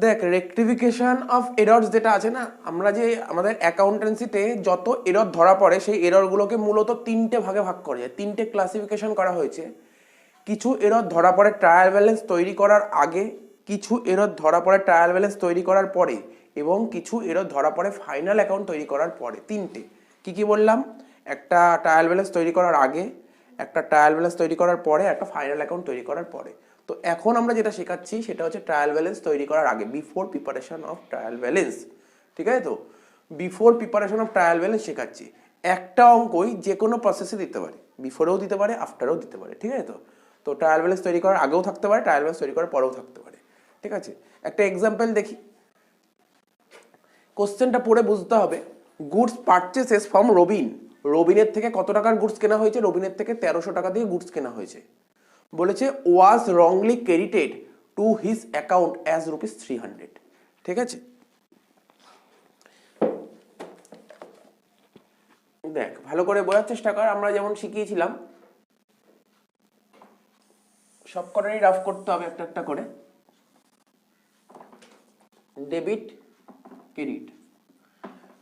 দেখ, rectification of errors যেটা আছে না, আমরা যে আমাদের অ্যাকাউন্টেন্সিতে যত এরর ধরা পড়ে সেই এররগুলোকে মূলত তিনটে ভাগে ভাগ করা যায়, তিনটে ক্লাসিফিকেশন করা হয়েছে। কিছু এরর ধরা পড়ে ট্রায়াল ব্যালেন্স তৈরি করার আগে, কিছু এরর ধরা পড়ে ট্রায়াল ব্যালেন্স তৈরি করার পরে, এবং কিছু এরর ধরা পড়ে ফাইনাল অ্যাকাউন্ট তৈরি করার পরে। তিনটে কি কি বললাম? একটা ট্রায়াল ব্যালেন্স তৈরি করার আগে, একটা ট্রায়াল ব্যালেন্স তৈরি করার পরে, একটা ফাইনাল অ্যাকাউন্ট তৈরি করার পরে। তো এখন আমরা যেটা শেখাচ্ছি সেটা হচ্ছে ট্রায়াল ব্যালেন্স তৈরি করার আগে, before preparation of trial balance. ঠিক আছে? তো before preparation of trial balance শেখাচ্ছি। একটা অঙ্কই যে কোনো প্রসেসে দিতে পারে, বিফোরেও দিতে পারে, আফটারেও দিতে পারে। ঠিক আছে? তো তো ট্রায়াল ব্যালেন্স তৈরি করার আগেও থাকতে পারে, ট্রায়াল ব্যালেন্স তৈরি করার পরেও থাকতে পারে। ঠিক আছে? একটা এক্সাম্পল দেখি, কোশ্চেনটা পড়ে বুঝতে হবে। Goods purchases from Robin. রবিনের থেকে কত টাকার গুডস কেনা হয়েছে? রবিনের থেকে 1300 টাকা দিয়ে গুডস কেনা হয়েছে। বলেছে was wrongly credited to his account as ₹300। ঠিক আছে? দেখ, ভালো করে বোঝার চেষ্টা কর। আমরা যেমন শিখিয়েছিলাম সব কটারই রাফ করতে হবে একটা একটা করে। Debit, credit.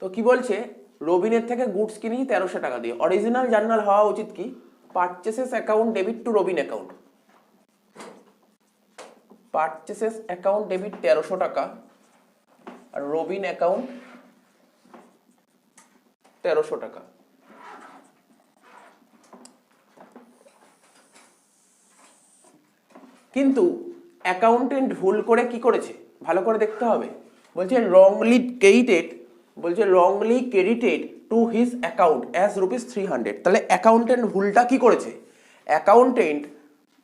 তো কি বলছে? রবিনের থেকে গুডস কিনেছি 1300 টাকা দিয়ে। অরিজিনাল জার্নাল হওয়া উচিত কি? Purchases account debit to Robin account. Purchases account debit 1300 টাকা, আর রবিন অ্যাকাউন্ট 1300 টাকা। কিন্তু অ্যাকাউন্টেন্ট ভুল করে কি করেছে ভালো করে দেখতে হবে। বলছে রংলি ক্রেডিটেড, বলছে wrongly credited to his account as ₹300। তাহলে অ্যাকাউন্টেন্ট ভুলটা কি করেছে? অ্যাকাউন্টেন্ট,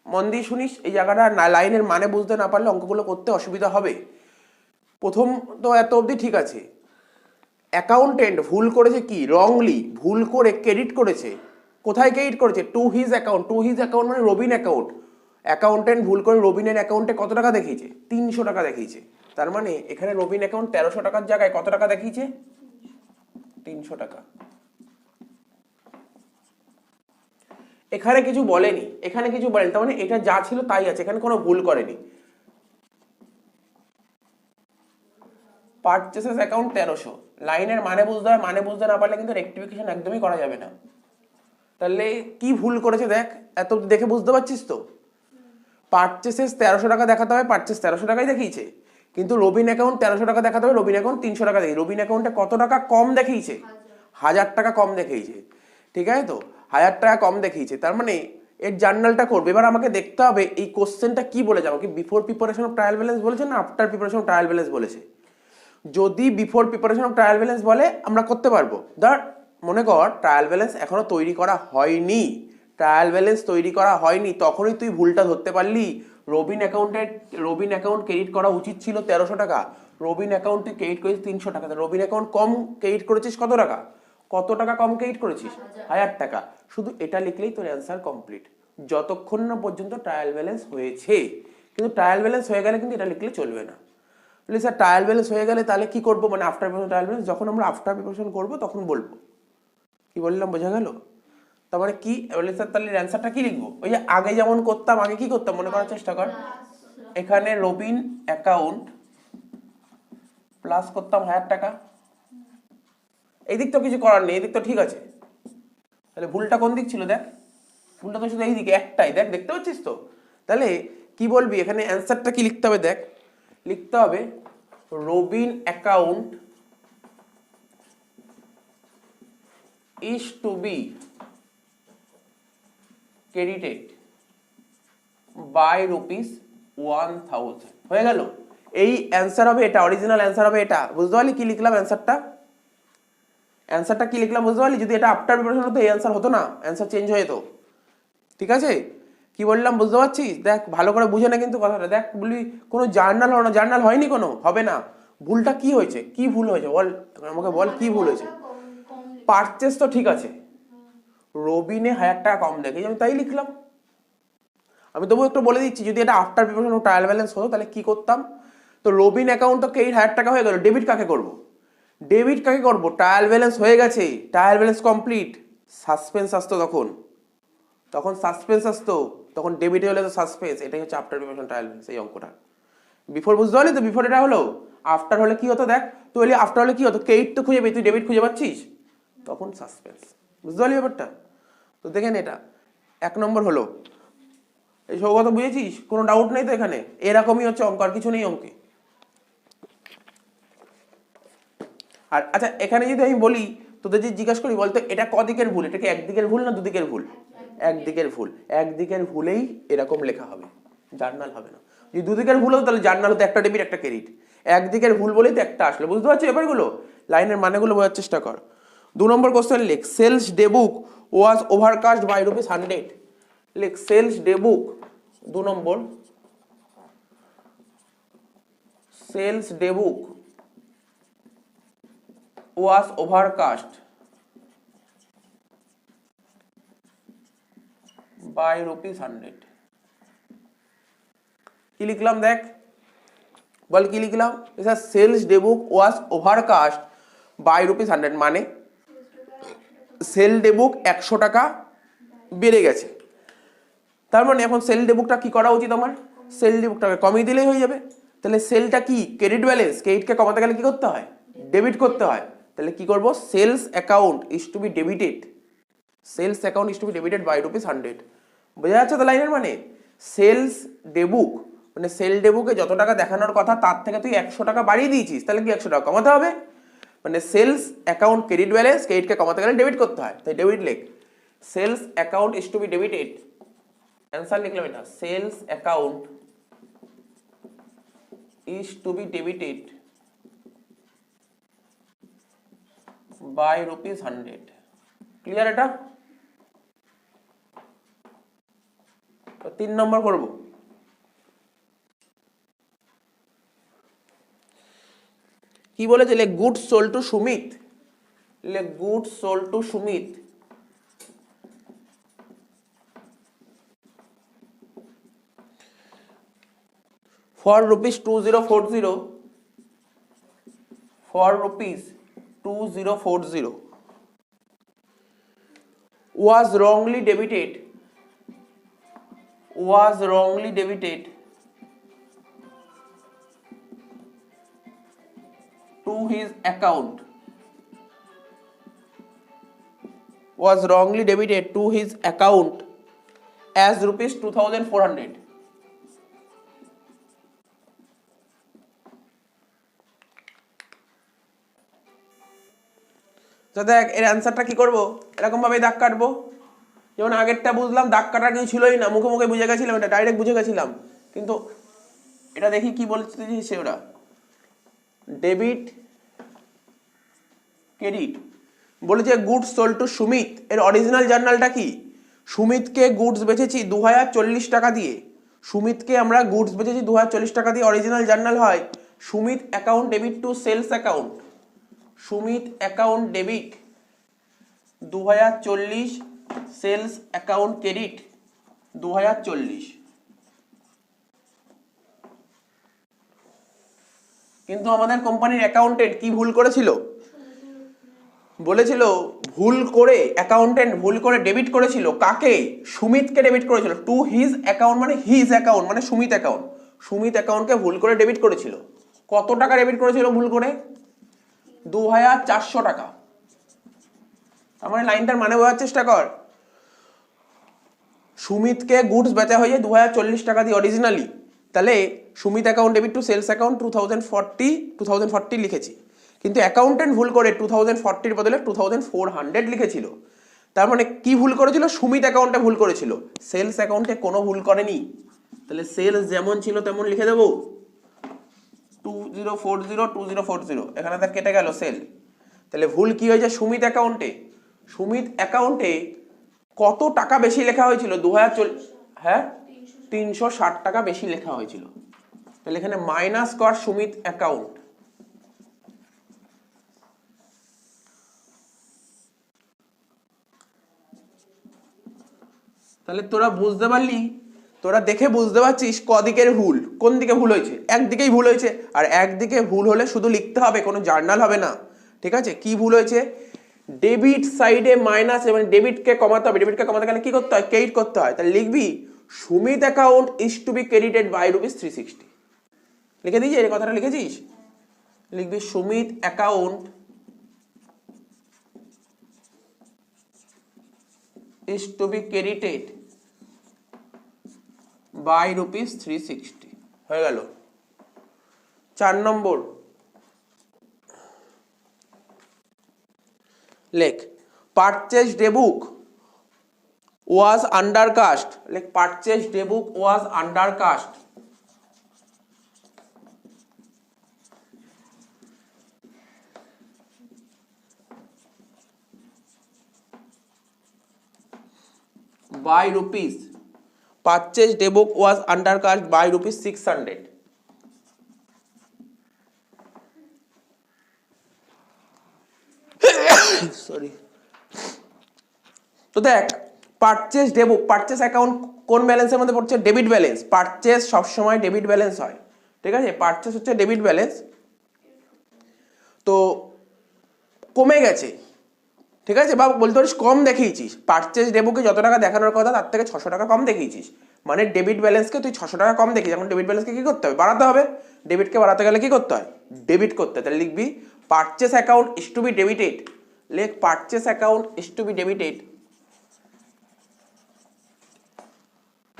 মন দিয়ে শুনিস, এই জায়গাটা লাইনের মানে বুঝতে না পারলে অঙ্কগুলো করতে অসুবিধা হবে। প্রথম তো এত অবধি ঠিক আছে। অ্যাকাউন্টেন্ট ভুল করেছে কি? রংলি ভুল করে ক্রেডিট করেছে। কোথায় ক্রেডিট করেছে? Two his account. Two his account মানে রবিন অ্যাকাউন্ট। অ্যাকাউন্টেন্ট ভুল করে রবিনের অ্যাকাউন্টে কত টাকা দেখিয়েছে? 300 টাকা দেখিয়েছে। তার মানে এখানে রবিন অ্যাকাউন্ট 1300 টাকার জায়গায় কত টাকা দেখিয়েছে? 300 টাকা। এখানে কিছু বলেনি, এখানে কিছু বলেনি, তার মানে এটা যা ছিল তাই আছে, এখানে কোনো ভুল করেনি। পারচেসেস অ্যাকাউন্ট 1300, লাইনের মানে বুঝতে হয়, মানে বুঝতে না পারলে কিন্তু রেকটিফিকেশন একদমই করা যাবে না। তাহলে কি ভুল করেছে দেখ, এত দেখে বুঝতে পারছিস তো? পারচেসেস 1300 টাকা দেখাতে হবে, পারচেস 1300 টাকাই দেখিয়েছে, কিন্তু রবিন অ্যাকাউন্ট 1300 টাকা দেখাতে হবে, রবিন অ্যাকাউন্ট 300 টাকা দেখিয়েছে। রবিন অ্যাকাউন্টে কত টাকা কম দেখিয়েছে? 1000 টাকা কম দেখিয়েছে। ঠিক আছে? তো 1000 টাকা কম দেখিয়েছে, তার মানে এর জার্নালটা করবে। এবার আমাকে দেখতে হবে এই কোশ্চেনটা কি বলেছে, আমাকে before preparation of trial balance বলেছে না after preparation of trial balance বলেছে। যদি before preparation of trial balance বলে আমরা করতে পারবো। ধর মনে কর ট্রায়াল ব্যালেন্স এখনো তৈরি করা হয়নি, ট্রায়াল ব্যালেন্স তৈরি করা হয়নি, তখনই তুই ভুলটা ধরতে পারলি। রবিন অ্যাকাউন্ট ক্রেডিট করা উচিত ছিল 1300 টাকা, রবিন অ্যাকাউন্ট তুই ক্রেডিট করেছিস 300 টাকা। রবিন অ্যাকাউন্ট কম ক্রেডিট করেছিস কত টাকা? কত টাকা কম ক্রেডিট করেছিস? 1000 টাকা। শুধু এটা লিখলেই তোর অ্যান্সার কমপ্লিট, যতক্ষণ না পর্যন্ত ট্রায়াল ব্যালেন্স হয়েছে। কিন্তু ট্রায়াল ব্যালেন্স হয়ে গেলে কিন্তু এটা লিখলে চলবে না। বলি স্যার ট্রায়াল ব্যালেন্স হয়ে গেলে তাহলে কি করবো? মানে আফটার প্রিপারেশন ট্রায়াল ব্যালেন্স, যখন আমরা আফটার প্রিপারেশন করবো তখন বলবো। কি বললাম বোঝা গেল? তার মানে কি বলি স্যার তাহলে অ্যান্সারটা কি লিখবো? ওই যে আগে যেমন করতাম, আগে কি করতাম মনে করার চেষ্টা কর। এখানে রবিন অ্যাকাউন্ট প্লাস করতাম 1000 টাকা। এই দিক তো কিছু করার নেই, এই দিক তো ঠিক আছে। তাহলে ভুলটা কোন দিক ছিল দেখ, ভুলটা তো শুধু এই দিকে একটাই, দেখ দেখতে পাচ্ছিস তো? তাহলে কি বলবি এখানে অ্যান্সারটা কি লিখতে হবে? দেখ লিখতে হবে Robin account is to be credited by ₹1000। হয়ে গেল? এই অ্যান্সার হবে এটা, অরিজিনাল অ্যান্সার হবে এটা। বুঝতে পারলি কি লিখলাম অ্যান্সারটা? অ্যান্সারটা কি লিখলাম বুঝতে পারলি? যদি এটা আফটার প্রিপারেশন হতো এই অ্যান্সার হতো না, অ্যান্সার চেঞ্জ হয়ে যেত। ঠিক আছে? কি বললাম বুঝতে পারছিস? দেখ ভালো করে বুঝে না কিন্তু কথাটা। দেখ বলি কোনো জার্নাল হলো না, জার্নাল হয়নি, কোনো হবে না। ভুলটা কি হয়েছে? কি ভুল হয়েছে বল আমাকে, বল কি ভুল হয়েছে? পারচেস তো ঠিক আছে, রবিনে 1000 টাকা কম দেখে আমি তাই লিখলাম। আমি তবু একটু বলে দিচ্ছি, যদি এটা আফটার প্রিপারেশন ও ট্রায়াল ব্যালেন্স হতো তাহলে কি করতাম। তো রবিন অ্যাকাউন্ট তো ক্রেডিট 1000 টাকা হয়ে গেল, ডেবিট কাকে করব? ডেবিট কাকে করব? ট্রায়াল ব্যালেন্স হয়ে গেছে, ট্রায়াল ব্যালেন্স কমপ্লিট। সাসপেন্স আসতো তখন, তখন সাসপেন্স আসতো, তখন ডেবিট হলে তো সাসপেন্স। এটাই হচ্ছে আফটার প্রিপারেশন ট্রায়াল ব্যালেন্স, এই অঙ্কটা। বিফোর বুঝতে পারলি তো, বিফোর এটা হলো। আফটার হলে কি হতো দেখ, তুই বলি আফটার হলে কি হতো, ক্রেডিট তো খুঁজে পেয়ে, তুই ডেবিট খুঁজে পাচ্ছিস, তখন সাসপেন্স। বুঝতে পারলি ব্যাপারটা? তো দেখেন এটা 1 নম্বর হলো। এই সব কথা বুঝেছিস, কোনো ডাউট নেই তো এখানে? এরকমই হচ্ছে অঙ্ক, আর কিছু নেই অঙ্কে। আর আচ্ছা এখানে যদি আমি বলি, তোদের যদি জিজ্ঞাসা করি বলতো এটা কদিকের ভুল, এটা কি একদিকের ভুল না দুদিকের ভুল? একদিকের ভুল। একদিকের ভুলেই এরকম লেখা হবে, জার্নাল হবে না। যদি দুদিকের ভুল হতো তাহলে জার্নাল হতো একটা ডেবিট একটা ক্রেডিট। একদিকের ভুল বলেই তো একটা আসলো। বুঝতে পারছো ব্যাপারগুলো? লাইনের মানেগুলো বোঝার চেষ্টা কর। 2 নম্বর কোশ্চেন লিখ, sales day book was overcast by ₹100। লিখ sales day book 2 number, sales day book was overcast by ₹100। কি লিখলাম দেখ, বল কি লিখলাম? Sales day book was overcast by ₹100, মানে সেল ডে বুক 100 টাকা বেড়ে গেছে। তার মানে এখন সেল ডে বুকটা কি করা উচিত আমার? সেল ডে বুকটাকে কমিয়ে দিলেই হয়ে যাবে। তাহলে সেলটা কি? Credit balance. ক্রেডিটকে কমাতে গেলে কি করতে হয়? ডেবিট করতে হয়। তাহলে কি করব? Sales account is to be debited, sales account is to be debited by ₹100। বোঝা যাচ্ছে তো লাইনের মানে? সেলস ডেবুক মানে সেল ডেবুকে যত টাকা দেখানোর কথা তার থেকে তুই 100 টাকা বাড়িয়ে দিয়েছিস, তাহলে কি 100 টাকা কমাতে হবে? মানে সেলস অ্যাকাউন্ট ক্রেডিট ব্যালেন্স, ক্রেডিটকে কমাতে গেলে ডেবিট করতে হয়, তাই ডেবিট লেখ। Sales account is to be debited, answer লিখলাম এটা, sales account is to be debited by ₹100। Clear এটা? 3 নম্বর করব। কি বলেছে? লে গুডস সোল্ড টু সুমিত, লে goods sold to Sumit for ₹2040, for ₹2040 was wrongly debited to his account, was wrongly debited to his account as ₹2400। তো দেখ এর অ্যান্সারটা কি করব, এরকম ভাবে দাগ কাটবো। যেমন আগেরটা বুঝলাম, দাগ কাটার কিছু ছিলই না, মুখে মুখে বুঝে গেছিলাম, এটা ডাইরেক্ট বুঝে গেছিলাম। কিন্তু এটা দেখি কি বলছে ওরা, ডেবিট ক্রেডিট বলেছে গুডস সোল্ড টু সুমিত। এর অরিজিনাল জার্নালটা কি? সুমিতকে গুডস বেচেছি 2040 টাকা দিয়ে, সুমিতকে আমরা গুডস বেচেছি 2040 টাকা দিয়ে, অরিজিনাল জার্নাল হয় Sumit account debit to sales account, Sumit account debit 2040, sales account credit 2040। কিন্তু আমাদের কোম্পানির অ্যাকাউন্টেন্ট কি ভুল করেছিল? বলেছিল ভুল করে, অ্যাকাউন্টেন্ট ভুল করে ডেবিট করেছিল কাকে? সুমিতকে ডেবিট করেছিল, টু হিজ অ্যাকাউন্ট মানে হিজ অ্যাকাউন্ট মানে সুমিত অ্যাকাউন্ট, সুমিত অ্যাকাউন্টকে ভুল করে ডেবিট করেছিল। কত টাকা ডেবিট করেছিল ভুল করে? 2400 টাকা। তার মানে লাইনটার মানে বোঝার চেষ্টা কর, সুমিতকে গুডস বেচা হয়ে যায় 2040 টাকা দিয়ে অরিজিনালি, তাহলে Sumit account debit to sales account 2040 লিখেছি, কিন্তু অ্যাকাউন্টেন্ট ভুল করে 2040 বদলে 2400 লিখেছিল। তার মানে কি ভুল করেছিল? সুমিত অ্যাকাউন্টে ভুল করেছিল, সেলস অ্যাকাউন্টে কোনো ভুল করেনি। তাহলে সেলস যেমন ছিল তেমন লিখে দেবো, 2040 এখানে তার কেটে গেল সেল। তাহলে ভুল কি হয়েছে? সুমিত অ্যাকাউন্টে, সুমিত অ্যাকাউন্টে কত টাকা বেশি লেখা হয়েছিল? 2040, হ্যাঁ 360 টাকা বেশি লেখা হয়েছিল। তাহলে এখানে মাইনাস কর সুমিত অ্যাকাউন্ট, তাহলে তোরা বুঝতে পারলি, তোরা দেখে বুঝতে পারছিস কদিকের ভুল, কোন দিকে ভুল হয়েছে? একদিকেই ভুল হয়েছে, আর একদিকে ভুল হলে শুধু লিখতে হবে, কোনো জার্নাল হবে না, ঠিক আছে? কি ভুল হয়েছে? ডেবিট সাইডে মাইনাস, এবং ডেবিটকে কমাতে হবে, ডেবিটকে কমাতে গেলে কি করতে হয়? ক্রেডিট করতে হয়। তাহলে লিখবি Sumit account is to be credited by ₹360। লিখে দিয়েছি, এই কথাটা লিখেছিস, লিখবি Sumit account is to be credited by rupees 360 হয়ে গেল। 4 নম্বর লেখ purchase day book was undercast, লেখ purchase day book was undercast by rupees, purchase day book was undercast by rupees 600। Sorry, তো দেখ পারচেজ ডে বুক, পারচেজ অ্যাকাউন্ট কোন ব্যালেন্সের মধ্যে পড়ছে? Debit balance. পারচেজ সবসময় ডেবিট ব্যালেন্স হয়, ঠিক আছে? পারচেজ হচ্ছে ডেবিট ব্যালেন্স, তো কমে গেছে, ঠিক আছে? বা বলতে পারিস কম দেখিয়েছিস। পারচেজ ডে বুকে যত টাকা দেখানোর কথা তার থেকে 600 টাকা কম দেখিয়েছিস, মানে ডেবিট ব্যালেন্সকে তুই 600 টাকা কম দেখিস। এখন ডেবিট ব্যালেন্সকে কি করতে হবে? বাড়াতে হবে। ডেবিটকে বাড়াতে গেলে কি করতে হয়? ডেবিট করতে হয়। তাহলে লিখবি purchase account is to be debited, লেখ purchase account is to be debited,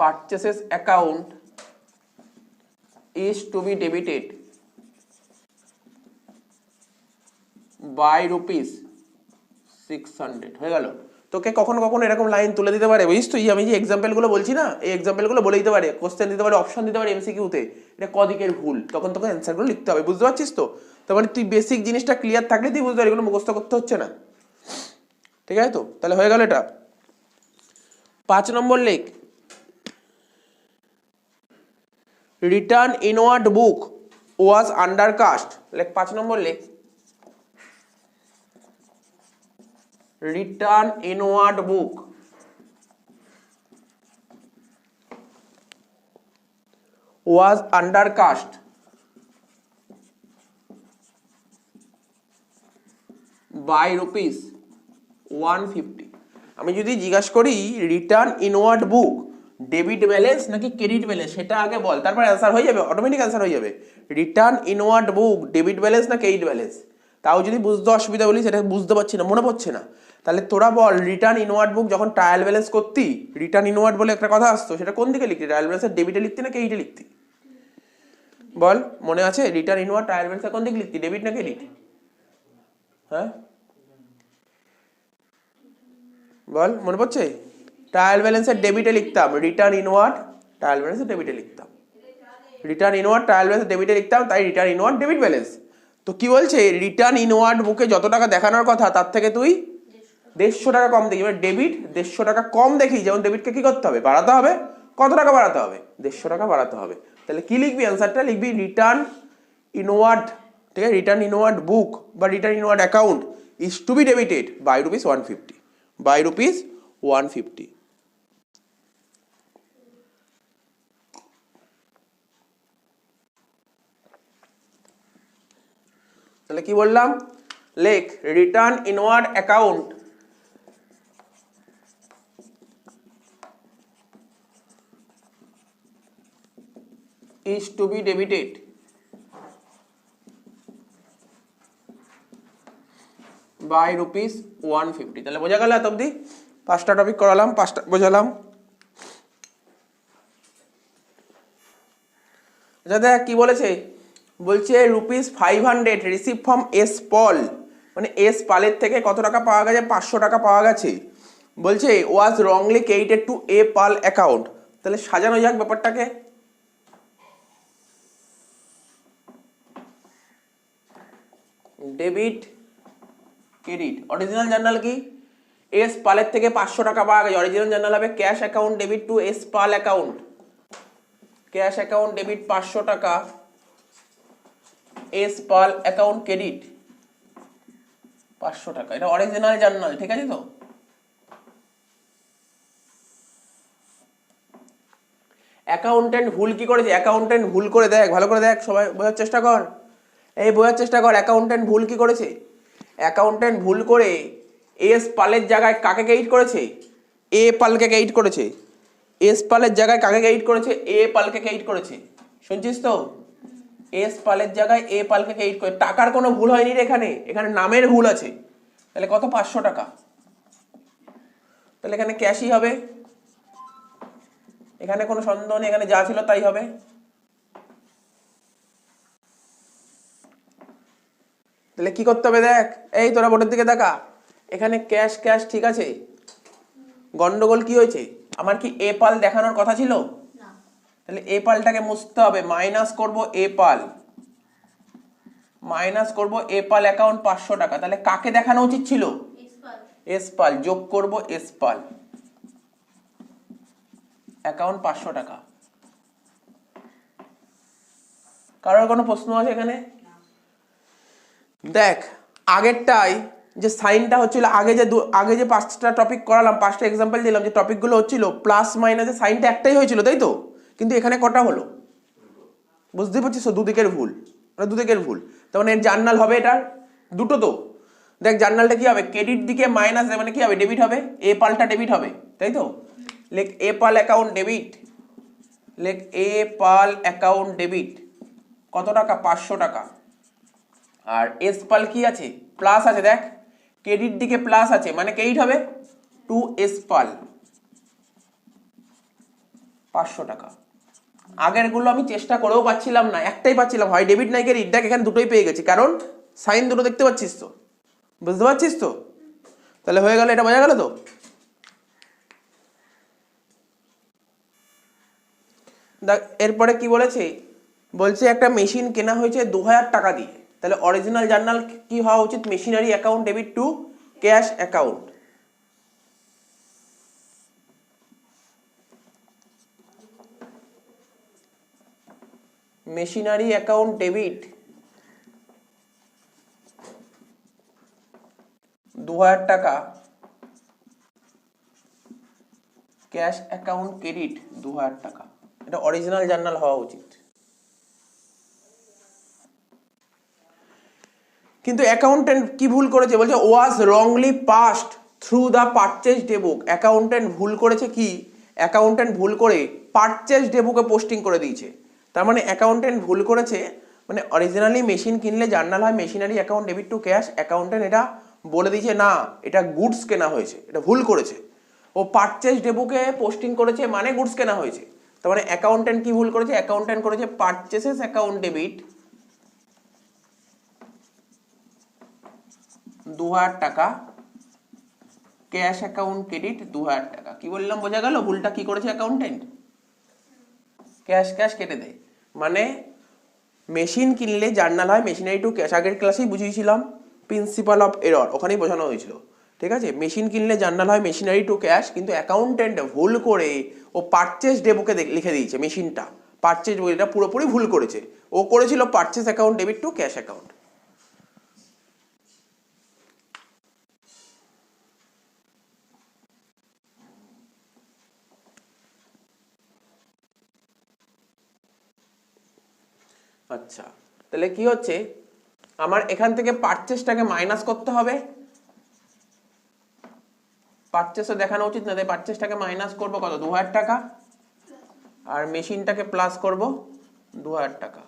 purchases account is to be debited by rupees 600 হয়ে গেল। তোকে কখনো কখনো এরকম লাইন তুলে দিতে পারে, বুঝিস? তুই আমি যে এক্সাম্পল গুলো বলছি না, এই এক্সাম্পল গুলো বলে দিতে পারে, কোশ্চেন দিতে পারে, অপশন দিতে পারে এমসিকিউতে, এটা কদিকের ভুল, তখন তোকে অ্যান্সার গুলো লিখতে হবে, বুঝতে পারছিস তো? তার মানে তুই বেসিক জিনিসটা ক্লিয়ার থাকলে তুই বুঝতে পারবি, এগুলো মুখস্থ করতে হচ্ছে না, ঠিক আছে তো? তাহলে হয়ে গেল এটা। 5 নম্বর লেখ রিটার্ন ইনওয়ার্ড বুক ওয়াজ আন্ডারকাস্ট, লেখ 5 নম্বর লেখ return inward book was undercast by rupees 150। আমি যদি জিজ্ঞাসা করি return inward book debit balance নাকি ক্রেডিট ব্যালেন্স, সেটা আগে বল, তারপর অ্যান্সার হয়ে যাবে, অটোমেটিক অ্যান্সার হয়ে যাবে। Return inward book debit balance না ক্রেডিট ব্যালেন্স? তাও যদি বুঝতে অসুবিধা বলি, সেটা বুঝতে পারছি না, মনে পড়ছে না, তাহলে তোরা বল রিটার্ন ইনওয়ার্ড বুক যখন ট্রায়াল ব্যালেন্স করতি, রিটার্ন ইনওয়ার্ড বলে একটা কথা আসতো, সেটা কোন দিকে লিখতি? ট্রায়াল ব্যালেন্সের ডেবিটে লিখতি না ক্রেডিটে লিখতি? বল, মনে আছে? রিটার্ন ইনওয়ার্ড ট্রায়াল ব্যালেন্সের কোন দিকে লিখতি? ডেবিট না ক্রেডিট? হ্যাঁ বল, মনে পড়ছে? ট্রায়াল ব্যালেন্সের ডেবিটে লিখতাম, রিটার্ন ইনওয়ার্ড ট্রায়াল ব্যালেন্সের ডেবিটে লিখতাম, রিটার্ন ইনওয়ার্ড ট্রায়াল ব্যালেন্সের ডেবিটে লিখতাম, তাই রিটার্ন ইনওয়ার্ড ডেবিট ব্যালেন্স। তো কি বলছে? রিটার্ন ইনওয়ার্ড বুকে যত টাকা দেখানোর কথা তার থেকে তুই 150 টাকা কম দেখি, মানে ডেবিট 150 টাকা কম দেখি, যেমন ডেবিটকে কি করতে হবে? বাড়াতে হবে। কত টাকা বাড়াতে হবে? 150 টাকা বাড়াতে হবে। তাহলে কি লিখবি? অ্যান্সারটা লিখবি রিটার্ন ইনওয়ার্ড, ঠিক আছে? রিটার্ন ইনওয়ার্ড বুক বা return inward account is to be debited by rupees 150, by rupees 150। তাহলে কি বললাম? লেখ return inward account is to be debited by rupees 150। তাহলে বোঝা গেল এত অবধি? 5টা টপিক করালাম, 5টা বোঝালাম। আচ্ছা দেখ কি বলেছে, বলছে রুপিস 500 রিসিভ ফ্রম এস পল, মানে এস পালের থেকে কত টাকা পাওয়া গেছে? 500 টাকা পাওয়া গেছে। বলছে was wrongly credited to A Pal account. তাহলে সাজানো যাক ব্যাপারটাকে। ডেবিট ক্রেডিট, অরিজিনাল জার্নাল কি? এস পালের থেকে 500 টাকা পাওয়া গেছে, অরিজিনাল জার্নাল হবে cash account debit to S Pal account, cash account debit 500 টাকা, এস পাল অ্যাকাউন্ট ক্রেডিট 500 টাকা। এটা অরিজিনাল জার্নাল, ঠিক আছে তো? অ্যাকাউন্টেন্ট ভুল কি করেছে? অ্যাকাউন্টেন্ট ভুল করে, দেখ ভালো করে দেখ, সবাই বোঝার চেষ্টা কর, এই বোঝার চেষ্টা কর। অ্যাকাউন্টেন্ট ভুল কি করেছে? অ্যাকাউন্টেন্ট ভুল করে এস পালের জায়গায় কাকে ক্রেডিট করেছে? এ পালকে ক্রেডিট করেছে। এস পালের জায়গায় কাকে ক্রেডিট করেছে? এ পালকে ক্রেডিট করেছে। শুনছিস তো? এস পালের জায়গায় এ পালকে ক্রেডিট করে, টাকার কোনো ভুল হয়নি রে এখানে, এখানে নামের ভুল আছে। তাহলে কত? 500 টাকা। তাহলে এখানে ক্যাশই হবে, এখানে কোনো সন্দেহ নেই, এখানে যা ছিল তাই হবে। তাহলে কি করতে হবে দেখ, এই তোরা বোর্ডের দিকে দেখা, এখানে ক্যাশ ক্যাশ ঠিক আছে, গন্ডগোল কি হয়েছে? আমার কি এ পাল দেখানোর কথা ছিল? তাহলে এ পালটাকে মুছতে হবে, মাইনাস করব এ পাল, মাইনাস করব এ পাল অ্যাকাউন্ট 500 টাকা। তাহলে কাকে দেখানো উচিত ছিল? এস পাল। যোগ করব এস পাল অ্যাকাউন্ট 500 টাকা। কারোর কোনো প্রশ্ন আছে এখানে? দেখ আগেরটাই যে সাইনটা হচ্ছিল, আগে যে 5টা টপিক করালাম, 5টা এক্সাম্পল দিলাম, যে টপিকগুলো হচ্ছিল প্লাস মাইনাসের সাইনটা একটাই হয়েছিল, তাই তো? কিন্তু এখানে কটা হলো? বুঝতে পারছিস তো? দুদিকের ভুল, দুদিকের ভুল। তার মানে এর জার্নাল হবে এটার দুটো। তো দেখ জার্নালটা কি হবে, ক্রেডিট দিকে মাইনাস, মানে কি হবে? ডেবিট হবে, এ পালটা ডেবিট হবে, তাই তো? লেখ এ পাল অ্যাকাউন্ট ডেবিট, লেখ এ পাল অ্যাকাউন্ট ডেবিট, কত টাকা? 500 টাকা। আর এস পাল কি আছে? প্লাস আছে, দেখ ক্রেডিট দিকে প্লাস আছে, মানে ক্রেডিট হবে টু এস পাল 500 টাকা। আগের গুলো আমি চেষ্টা করেও পাচ্ছিলাম না, একটাই পাচ্ছিলাম, হয় ডেবিট নাই ক্রেডিট। দেখ এখানে দুটোই পেয়ে গেছি, কারণ সাইন দুটো দেখতে পাচ্ছিস তো, বুঝতে পারছিস তো? তাহলে হয়ে গেল, এটা বোঝা গেল তো? দেখ এরপরে কি বলেছে, বলছে একটা মেশিন কেনা হয়েছে 2000 টাকা দিয়ে। তাহলে অরিজিনাল জার্নাল কি হওয়া উচিত? Machinery account debit to cash account. Machinery account debit 2000 টাকা, ক্যাশ অ্যাকাউন্ট ক্রেডিট 2000 টাকা। এটা অরিজিনাল জার্নাল হওয়া উচিত। কিন্তু অ্যাকাউন্টেন্ট কি ভুল করেছে? বলছে was wrongly passed through the purchase ডেবুক। Accountant ভুল করেছে কি? অ্যাকাউন্টেন্ট ভুল করে পারচেজ ডেবুকে পোস্টিং করে দিয়েছে। তার মানে অ্যাকাউন্টেন্ট ভুল করেছে, মানে অরিজিনালি মেশিন কিনলে জার্নাল হয় machinery account debit to cash. Accountant এটা বলে দিয়েছে না, এটা গুডস কেনা হয়েছে, এটা ভুল করেছে। ও পারচেজ ডেবুকে পোস্টিং করেছে, মানে গুডস কেনা হয়েছে। তার মানে অ্যাকাউন্টেন্ট কি ভুল করেছে? অ্যাকাউন্টেন্ট করেছে পারচেসেস অ্যাকাউন্ট ডেবিট 2000 টাকা, ক্যাশ অ্যাকাউন্ট ক্রেডিট 2000 টাকা। কি বললাম, বোঝা গেল ভুলটা কি করেছে অ্যাকাউন্টেন্ট? ক্যাশ ক্যাশ কেটে দেয়, মানে মেশিন কিনলে জার্নাল হয় মেশিনারি টু ক্যাশ। আগের ক্লাসেই বুঝিয়েছিলাম প্রিন্সিপাল অফ এরর, ওখানেই বোঝানো হয়েছিল, ঠিক আছে? মেশিন কিনলে জার্নাল হয় মেশিনারি টু ক্যাশ, কিন্তু অ্যাকাউন্টেন্ট ভুল করে ও পারচেজ ডেবুকে লিখে দিয়েছে মেশিনটা, পারচেজ বইটা পুরোপুরি ভুল করেছে। ও করেছিল purchase account debit to cash account. আচ্ছা, তাহলে কি হচ্ছে, আমার এখান থেকে পারচেসটাকে মাইনাস করতে হবে। পারচেসও দেখানো উচিত না, তাই পারচেসটাকে মাইনাস করব কত? 2000 টাকা। আর মেশিনটাকে প্লাস করব 2000 টাকা।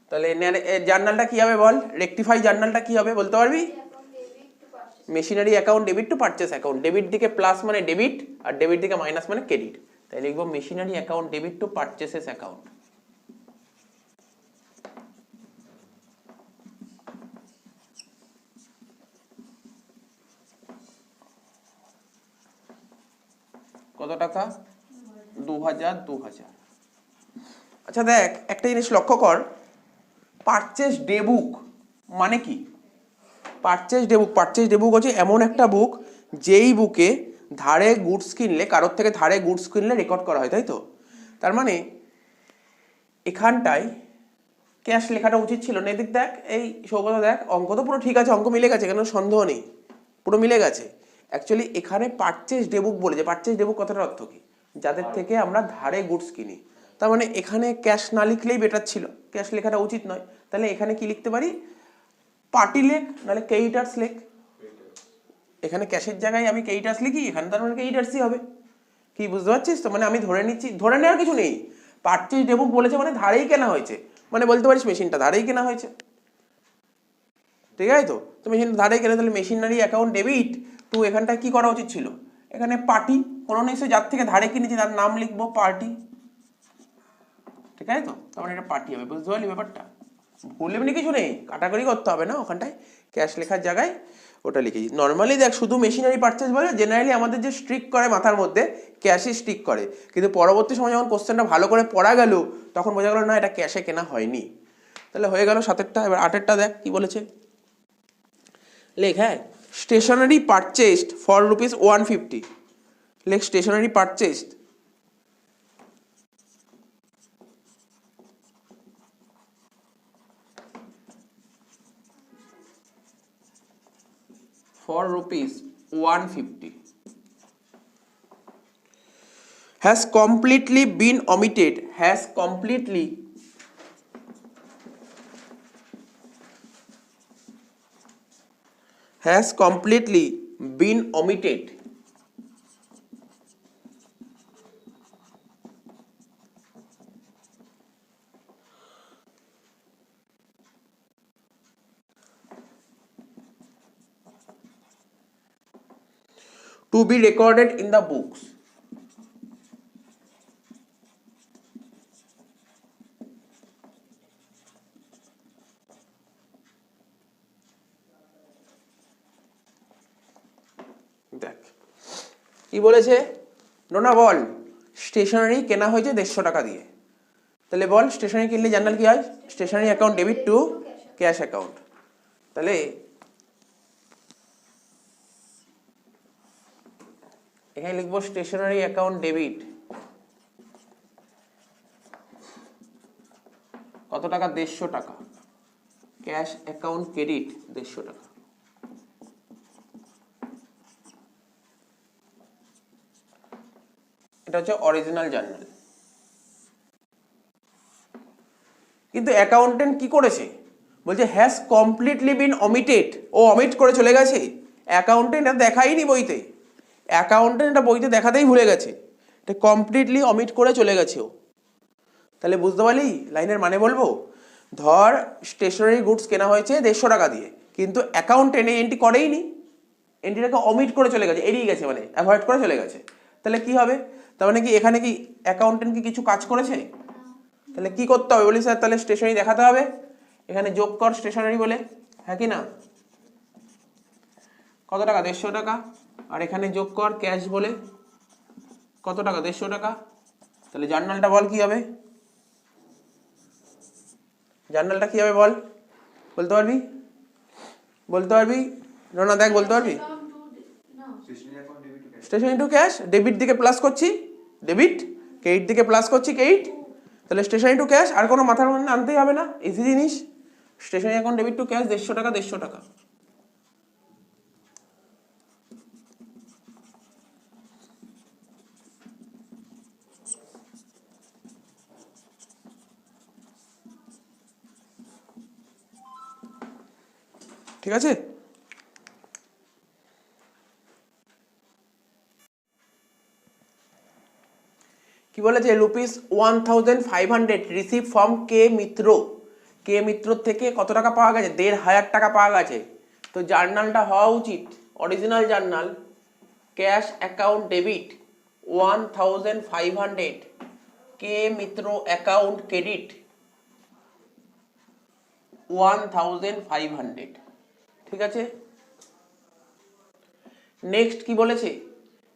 তাহলে জার্নালটা কি হবে বল? রেকটিফাই জার্নালটা কি হবে বলতে পারবি? Machinery account debit to purchase account. Debit দিকে প্লাস মানে ডেবিট, আর ডেবিট দিকে মাইনাস মানে ক্রেডিট। তাই লিখবো machinery account debit to purchases account. কত টাকা? 2000। আচ্ছা দেখ একটা জিনিস লক্ষ্য কর, পারচেস ডেবুক মানে কি? পারচেস ডেবুক হচ্ছে এমন একটা বুক যেই বুকে ধারে গুডস কিনলে, কারোর থেকে ধারে গুডস কিনলে রেকর্ড করা হয়, তাই তো? তার মানে এখানটায় ক্যাশ লেখাটা উচিত ছিল না। এদিক দেখ, এই সৌগত দেখ, অঙ্ক তো পুরো ঠিক আছে, অঙ্ক মিলে গেছে, কেন সন্দেহ নেই, পুরো মিলে গেছে। অ্যাকচুয়ালি এখানে পারচেস ডেবুক বলেছে। পারচেস ডেবুক কথাটার অর্থ কি? যাদের থেকে আমরা ধারে গুডস কিনি। তার মানে এখানে ক্যাশ না লিখলেই বেটার ছিল, ক্যাশ লেখাটা উচিত নয়। তাহলে এখানে কি লিখতে পারি? পার্টি লেখ, নাহলে কেইটার্স লেখ। এখানে ক্যাশের জায়গায় আমি কেইটার্স লিখি, এখানে তার মানে কেইটার্সই হবে। কি বুঝতে পারছিস তো? মানে আমি ধরে নিচ্ছি, ধরে নেওয়ার কিছু নেই, পারচেজ ডেবিট বলেছে মানে ধারেই কেনা হয়েছে, মানে বলতে পারিস মেশিনটা ধারেই কেনা হয়েছে, ঠিক আছে তো? তো মেশিনটা ধারেই কেনা, তাহলে মেশিনারি অ্যাকাউন্ট ডেবিট তো এখানটায় কি করা উচিত ছিল, এখানে পার্টি, কোনো নিশ্চয় যার থেকে ধারে কিনেছি তার নাম লিখবো পার্টি, ঠিক আছে তো? তার মানে এটা পার্টি হবে, বুঝতে পারলি ব্যাপারটা? ভুল এমনি কিছু নেই, কাটাকাটি করতে হবে না, ওখানটায় ক্যাশ লেখার জায়গায় ওটা লিখেছি। নর্মালি দেখ শুধু মেশিনারি পারচেজ বলে জেনারেলি আমাদের যে স্ট্রিক করে মাথার মধ্যে ক্যাশই স্ট্রিক করে, কিন্তু পরবর্তী সময় যখন কোশ্চেনটা ভালো করে পড়া গেল তখন বোঝা গেল না এটা ক্যাশে কেনা হয়নি। তাহলে হয়ে গেল 7টা। এবার 8এরটা দেখ কি বলেছে, লেখ হ্যাঁ স্টেশনারি পারচেসড ফর ₹150, লেখ stationery purchased for ₹150 has completely been omitted, has completely been omitted to be recorded in the books, দেখ কি বলেছে নোনা, বল স্টেশনারি কেনা হয়েছে 150 টাকা দিয়ে, তাহলে বল স্টেশনারি কিনলে জার্নাল কি হয়, stationery account debit to cash account. তাহলে এখানে লিখবো স্টেশনারি অ্যাকাউন্ট ডেবিট কত টাকা, 150 টাকা, ক্যাশ অ্যাকাউন্ট ক্রেডিট 150 টাকা। এটা হচ্ছে অরিজিনাল জার্নাল। কিন্তু অ্যাকাউন্টেন্ট কি করেছে, বলছে হ্যাজ কমপ্লিটলি বিন অমিটেড, ও অমিট করে চলে গেছে, অ্যাকাউন্টেন্ট এটা দেখাইনি বইতে, অ্যাকাউন্টেন্ট এটা বইতে দেখাতেই ভুলে গেছে, এটা কমপ্লিটলি অমিট করে চলে গেছে ও। তাহলে বুঝতে পারলি লাইনের মানে বলবো, ধর স্টেশনারি গুডস কেনা হয়েছে 150 টাকা দিয়ে, কিন্তু অ্যাকাউন্টেন্ট এই এন্ট্রি করেইনি, এন্ট্রিটাকে অমিট করে চলে গেছে, এড়িয়ে গেছে, মানে অ্যাভয়েড করে চলে গেছে। তাহলে কি হবে, তার মানে কি এখানে কি অ্যাকাউন্টেন্ট কি কিছু কাজ করেছে? তাহলে কি করতে হবে বলি স্যার, তাহলে স্টেশনারি দেখাতে হবে, এখানে যোগ কর স্টেশনারি বলে, হ্যাঁ কি না, কত টাকা 150 টাকা, আর এখানে যোগ কর ক্যাশ বলে কত টাকা 150 টাকা। তাহলে জার্নালটা বল কি হবে, জার্নালটা কি হবে বল, বলতে পারবি, বলতে পারবি রোনা, দেখ বলতে পারবি, স্টেশনারি টু ক্যাশ, ডেবিট দিকে প্লাস করছি ডেবিট, ক্রেডিট দিকে প্লাস করছি ক্রেডিট, তাহলে স্টেশনারি টু ক্যাশ, আর কোনো মাথার মধ্যে আনতেই হবে না, ইজি জিনিস, stationery account debit to cash 150 টাকা 150 টাকা। ঠিক আছে, কি বলেছে, ₹1500 রিসিভ ফ্রম কে মিত্র, কে মিত্র থেকে কত টাকা পাওয়া গেছে, 1500 টাকা পাওয়া গেছে। তো জার্নালটা হওয়া উচিত original journal, cash account debit 1500, কে মিত্র অ্যাকাউন্ট ক্রেডিট 1500, ঠিক আছে। নেক্সট কি বলেছে,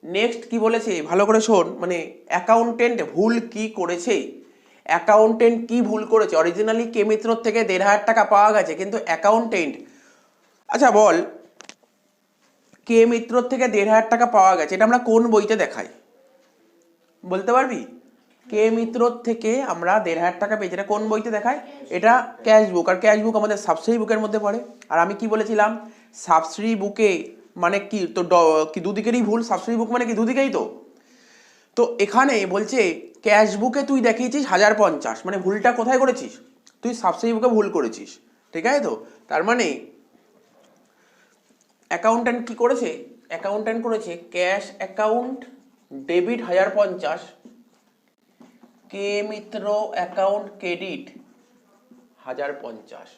নেক্সট কি বলেছে ভালো করে শোন, মানে অ্যাকাউন্টেন্ট ভুল কি করেছে, অ্যাকাউন্টেন্ট কি ভুল করেছে, অরিজিনালি কে মিত্র থেকে 1500 টাকা পাওয়া গেছে, কিন্তু অ্যাকাউন্টেন্ট, আচ্ছা বল কে মিত্র থেকে 1500 টাকা পাওয়া গেছে, এটা আমরা কোন বইতে দেখাই বলতে পারবি, কে মিত্র থেকে আমরা 1500 টাকা পেয়েছি, এটা কোন বইতে দেখায়, এটা ক্যাশ বুক, আর ক্যাশ বুক আমাদের সাবসিডি বুকের মধ্যে পড়ে। আর আমি কি বলেছিলাম, সাবসিডি বুকে মানে কি, তো কি দুদিকেরই ভুল, সাবসিডি বুক মানে কি দুদিকেই তো। তো এখানে বলছে ক্যাশ বুকে তুই দেখিয়েছিস 1050, মানে ভুলটা কোথায় করেছিস, তুই সাবসিডি বুকে ভুল করেছিস, ঠিক আছে তো। তার মানে অ্যাকাউন্ট্যান্ট কি করেছে? অ্যাকাউন্ট্যান্ট করেছে ক্যাশ অ্যাকাউন্ট ডেবিট 1050, কে মিত্র অ্যাকাউন্ট ক্রেডিট 1050।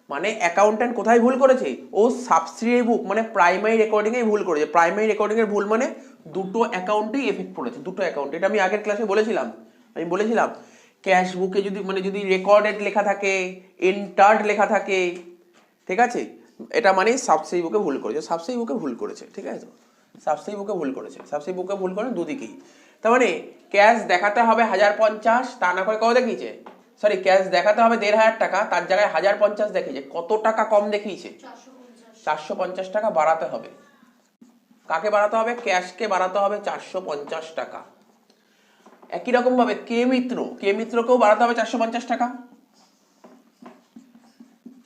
মানে অ্যাকাউন্ট্যান্ট কোথায় ভুল করেছে? ও সাবসিডিয়ারি বুক মানে প্রাইমারি রেকর্ডিং এ ভুল করেছে। প্রাইমারি রেকর্ডিং এর ভুল মানে দুটো অ্যাকাউন্টেই এফেক্ট পড়েছে, দুটো অ্যাকাউন্ট। এটা আমি আগের ক্লাসে বলেছিলাম। আমি বলেছিলাম ক্যাশ বুকে যদি রেকর্ডেড লেখা থাকে, এন্টার্ড লেখা থাকে, ঠিক আছে, এটা মানে সাবসিডি বুকে ভুল করেছে, সাবসিডি বুকে ভুল করেছে, ঠিক আছে তো? সাবসিডি বুকে ভুল করেছে, সাবসিডি বুকে ভুল করে দুদিকেই। তার মানে ক্যাশ দেখাতে হবে 1050, তা না করে কত দেখিয়েছে? সরি, ক্যাশ দেখাতে হবে 1500 টাকা, তার জায়গায় 1050 দেখিয়েছে। কত টাকা কম দেখিয়েছে? 450 টাকা বাড়াতে হবে। কাকে বাড়াতে হবে? ক্যাশকে বাড়াতে হবে 450 টাকা। একই রকম ভাবে কে মিত্রকেও বাড়াতে হবে 450 টাকা।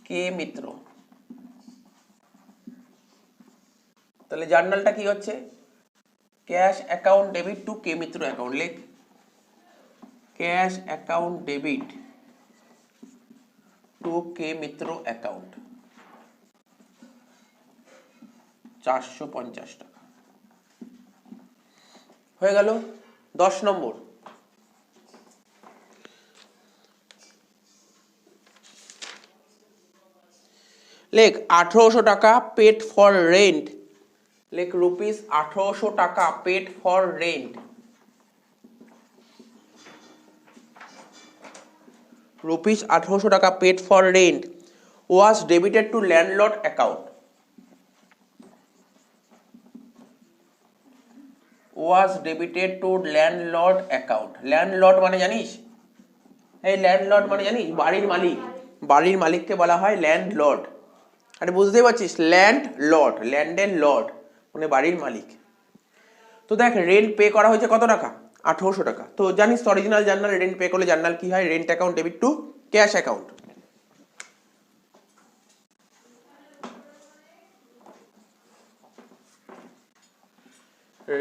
কে মিত্র, তাহলে জার্নালটা কি হচ্ছে? Cash account debit to K Mitra account. লেখ cash account debit to K Mitra account 450 টাকা। হয়ে গেল 10 নম্বর। লেখ 1800 টাকা পেড ফর রেন্ট। লেখ রুপিস 1800 টাকা পেড ফর রেন্ট। রুপিস 1800 টাকা paid for rent was debited to landlord account. Was debited to landlord account. Landlord মানে জানিস? এই ল্যান্ডলর্ড মানে জানিস? বাড়ির মালিক। বাড়ির মালিককে বলা হয় ল্যান্ডলর্ড। আরে বুঝতেই পারছিস, ল্যান্ড লর্ড, ল্যান্ডের লর্ড মানে বাড়ির মালিক। তো দেখ রেন্ট পে করা হয়েছে কত টাকা? 1800 টাকা। তো জানিস তো অরিজিনাল জার্নাল রেন্ট পে করলে জার্নাল কি হয়? Rent account debit to cash account.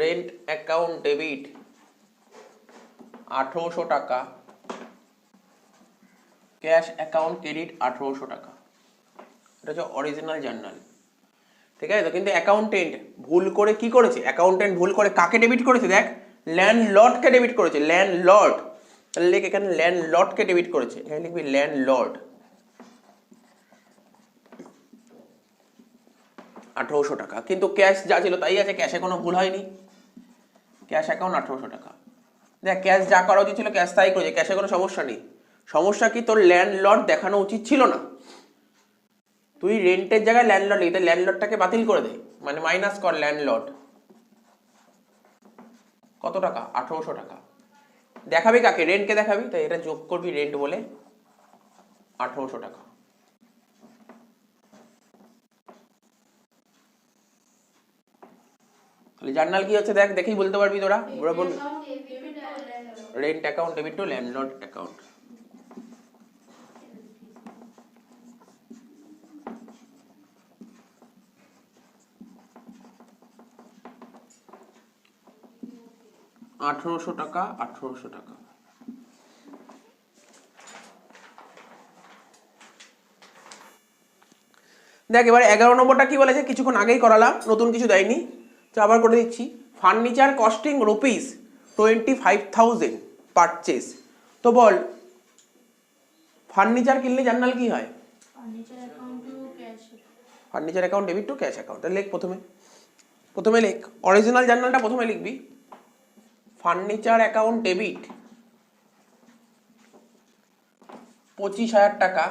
Rent account debit 1800 টাকা, ক্যাশ অ্যাকাউন্ট ক্রেডিট 1800 টাকা। এটা হচ্ছে অরিজিনাল জার্নাল, ঠিক আছে তো? কিন্তু অ্যাকাউন্টেন্ট ভুল করে কি করেছে? অ্যাকাউন্টেন্ট ভুল করে কাকে ডেবিট করেছে? দেখ ল্যান্ডলর্ডকে ডেবিট করেছে, ল্যান্ডলর্ড। তাহলে লিখ এখানে ল্যান্ডলর্ডকে ডেবিট করেছে, এখানে লিখবি ল্যান্ডলর্ড। 1800 টাকা, কিন্তু ক্যাশ যা ছিল তাই আছে, ক্যাশে কোনো ভুল হয়নি। ক্যাশ অ্যাকাউন্ট 1800 টাকা। দেখ ক্যাশ যা করা উচিত ছিল ক্যাশ তাই করেছে, ক্যাশে কোনো সমস্যা নেই। সমস্যা কি? তোর ল্যান্ডলর্ড দেখানো উচিত ছিল না। তুই রেন্টের জায়গায় ল্যান্ডলর্ড লিখে ল্যান্ডলর্ডটাকে বাতিল করে দে, মানে মাইনাস কর ল্যান্ডলর্ড। কত টাকা? 1800 টাকা। দেখাবি কাকে? রেন্টকে দেখাবি, তাই এটা যোগ করবি রেন্ট বলে 1800 টাকা। তাহলে জার্নাল কি হচ্ছে দেখ, দেখেই বলতে পারবি তোরা, ওরা বলবি rent account debit two landlord account. আঠারোশো টাকা, 1800 টাকা। দেখ এবার 11 নম্বরটা কি বলেছে? কিছুক্ষণ আগেই করালাম, নতুন কিছু দেয়নি, তো আবার করে দিচ্ছি। Furniture costing rupees 25,000 purchase. তো বল ফার্নিচার কিনলে জার্নাল কি হয়? Furniture account debit to cash account. লেখ প্রথমে লেখ অরিজিনাল জার্নালটা প্রথমে লিখবি। ফার্নিচার অ্যাকাউন্ট ডেবিট 25,000 টাকা,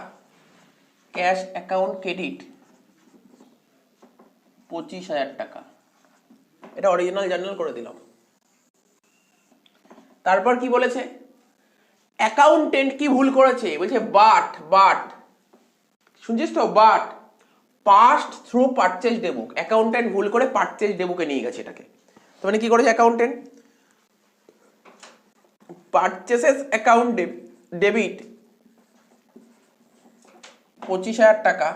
ক্যাশ অ্যাকাউন্ট ক্রেডিট 25,000 টাকা। এটা অরিজিনাল জার্নাল করে দিলাম। তারপর কি বলেছে? অ্যাকাউন্টেন্ট কি ভুল করেছে? বলছে বাট শুনছিস তো? But passed through purchase ডেবুক। Accountant ভুল করে পারচেজ ডেবুকে নিয়ে গেছে এটাকে। তো মানে কি করেছে অ্যাকাউন্টেন্ট? পারচেসেস অ্যাকাউন্ট ডেবিট 25,000 টাকা,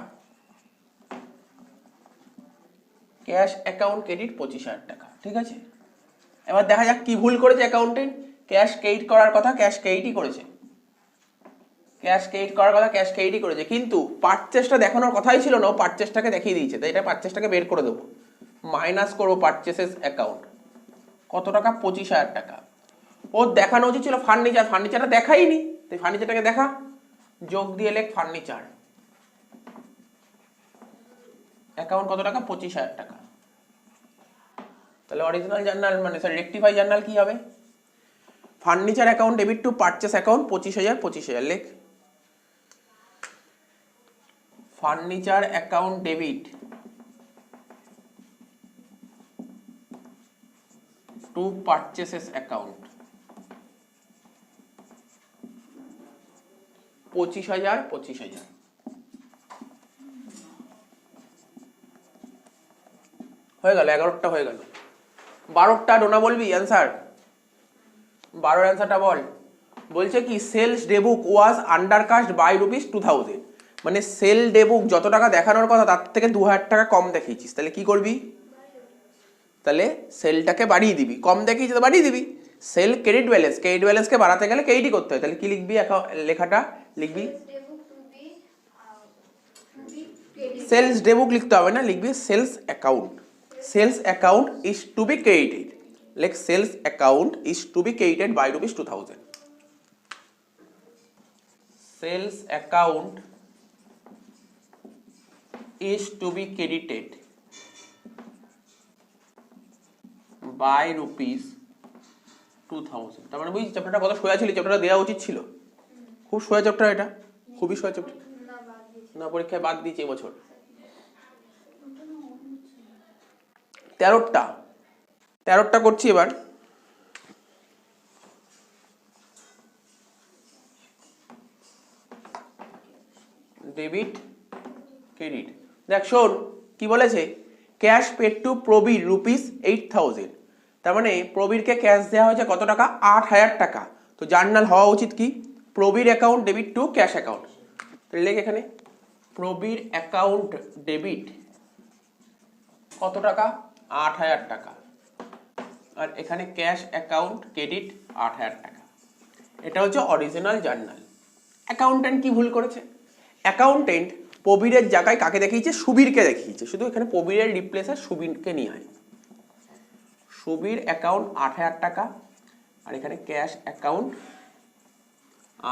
ক্যাশ অ্যাকাউন্ট ক্রেডিট 25,000 টাকা, ঠিক আছে? এবার দেখা যাক কি ভুল করেছে অ্যাকাউন্টেন্ট। ক্যাশ ক্রেডিট করার কথা ক্যাশ ক্রেডিটই করেছে, ক্যাশ ক্রেডিট করার কথা ক্যাশ ক্রেডিটই করেছে, কিন্তু পারচেসটা দেখানোর কথাই ছিল না, ও পারচেসটাকে দেখিয়ে দিয়েছে, তাই এটা পারচেসটাকে বের করে দেবো, মাইনাস করবো পারচেসেস অ্যাকাউন্ট, কত টাকা 25,000 টাকা। ওর দেখানো উচিত ছিল ফার্নিচার, ফার্নিচারটা দেখাইনি, তাই ফার্নিচারটাকে দেখা, যোগ দিয়ে লেখ ফার্নিচার অ্যাকাউন্ট কত টাকা 25,000 টাকা। তাহলে অরিজিনাল জার্নাল মানে সরি রেক্টিফাই জার্নাল কি হবে, furniture account debit to purchase account 25,000 লেখ, furniture account debit to purchases account 25,000 হয়ে গেল, 11টা হয়ে গেল। 12টা ডোনা বলবি অ্যান্সার, 12 অ্যান্সারটা বল। বলছে কি সেলস ডেবুক ওয়াজ আন্ডারকাস্ট বাই ₹2000, মানে সেল ডেবুক যত টাকা দেখানোর কথা তার থেকে 2,000 টাকা কম দেখিয়েছিস, তাহলে কি করবি, তাহলে সেলটাকে বাড়িয়ে দিবি, কম দেখিয়েছিস তো বাড়িয়ে দিবি। সেল ক্রেডিট ব্যালেন্স, ক্রেডিট ব্যালেন্সকে বাড়াতে গেলে ক্রেডিটই করতে হয়, তাহলে কি লিখবি, লেখাটা লিখবি সেলস ডেবুক লিখতে হবে না, লিখবি sales account, sales account is to be credited, লেখ sales account is to be credited by ₹2000, sales account is to be credited by ₹2000। তার মানে বুঝছি চ্যাপ্টারটা কত সোজা ছিল, চ্যাপ্টারটা দেওয়া উচিত ছিল, খুব সোজা চ্যাপ্টার, এটা খুবই সোজা চ্যাপ্টার, না পরীক্ষায় বাদ দিয়েছে এবছর। 13টা করছি এবার। ডেবিট ক্রেডিট, দেখ শোন কি বলেছে, ক্যাশ পেড টু প্রবীর ₹8,000, তার মানে প্রবীরকে ক্যাশ দেওয়া হয়েছে কত টাকা, 8,000 টাকা। তো জার্নাল হওয়া উচিত কি, Prabir account debit to cash account, লেখ এখানে প্রবীর অ্যাকাউন্ট ডেবিট কত টাকা 8,000 টাকা, আর এখানে ক্যাশ অ্যাকাউন্ট ক্রেডিট 8,000 টাকা। এটা হচ্ছে অরিজিনাল জার্নাল। অ্যাকাউন্টেন্ট কি ভুল করেছে, অ্যাকাউন্টেন্ট প্রবীরের জায়গায় কাকে দেখিয়েছে, সুবীরকে দেখিয়েছে, শুধু এখানে প্রবীরের রিপ্লেসে সুবীরকে নিয়ে হয়। সুবীর অ্যাকাউন্ট 8,000 টাকা, আর এখানে ক্যাশ অ্যাকাউন্ট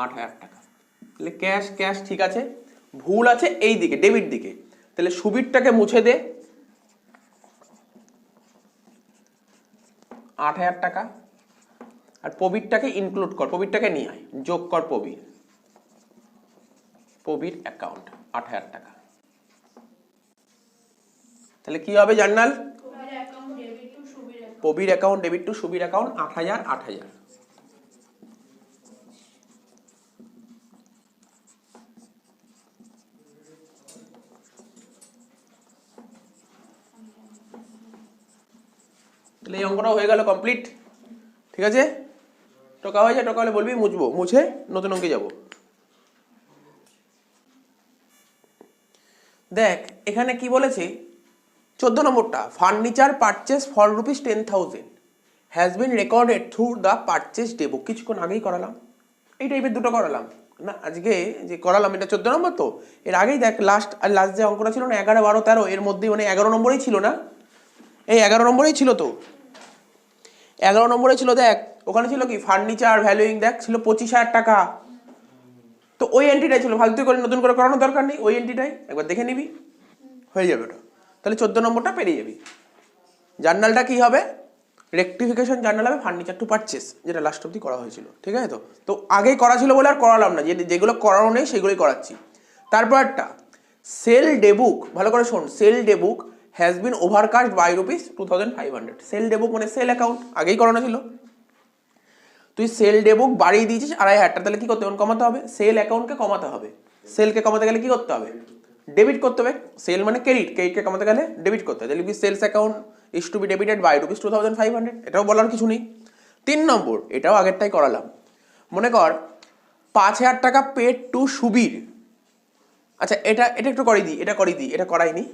8,000 টাকা। তাহলে ক্যাশ ক্যাশ ঠিক আছে, ভুল আছে এই দিকে ডেবিট দিকে, তাহলে সুবীরটাকে মুছে দে 8,000 টাকা, আর প্রবীরটাকে ইনক্লুড কর, প্রবীরটাকে নিয়ে আয়, যোগ কর প্রবীর অ্যাকাউন্ট 8,000 টাকা। তাহলে কি হবে journal, Prabir account debit two Subir account 8,000 8,000। তাহলে এই অঙ্কটাও হয়ে গেল কমপ্লিট, ঠিক আছে। টোকা হয়ে যায়, টোকা হলে বলবি মুছবো, মুছে নতুন অঙ্কে যাব। দেখ এখানে কি বলেছে 14 নম্বরটা, furniture purchase for ₹10,000 has been recorded through the purchase day book, কিছুক্ষণ আগেই করালাম, এই টাইপের দুটো করালাম না আজকে যে করালাম, এটা 14 নম্বর। তো এর আগেই দেখ লাস্ট যে অঙ্কটা ছিল না 11 12 13, এর মধ্যেই মানে 11 নম্বরেই ছিল না, এই 11 নম্বরেই ছিল, তো 11 নম্বরে ছিল, দেখ ওখানে ছিল কি ফার্নিচার ভ্যালুইং, দেখ ছিল 25,000 টাকা, তো ওই এন্ট্রিটাই ছিল, ফালতু করে নতুন করে করানোর দরকার নেই, ওই এন্ট্রিটাই একবার দেখে নিবি হয়ে যাবে ওটা। তাহলে 14 নম্বরটা পেরিয়ে যাবি। জার্নালটা কি হবে, রেকটিফিকেশন জার্নাল হবে ফার্নিচার টু পারচেস, যেটা লাস্ট অবধি করা হয়েছিল, ঠিক আছে। তো আগেই করা ছিল বলে আর করালাম না, যেগুলো করানো নেই সেগুলোই করাচ্ছি। তারপর একটা সেল ডেবুক, ভালো করে শোন, sale day book has been overcast by ₹2,500, sale day book মানে সেল অ্যাকাউন্ট, আগেই করানো ছিল, তুই সেল ডেবুক বাড়িয়ে দিয়েছিস 2,500, তাহলে কি করতে হবে, কমাতে হবে, সেল অ্যাকাউন্টকে কমাতে হবে, সেলকে কমাতে গেলে কি করতে হবে, ডেবিট করতে হবে, সেল মানে ক্রেডিট, ক্রেডিটকে কমাতে গেলে ডেবিট করতে হবে, তাহলে sales account is to be debited by ₹2,500, এটাও বলার কিছু নেই। 3 নম্বর, এটাও আগেরটাই করালাম, মনে কর 5,000 টাকা পেড টু সুবীর, আচ্ছা এটা একটু করিয়ে দিই, এটা করাইনি,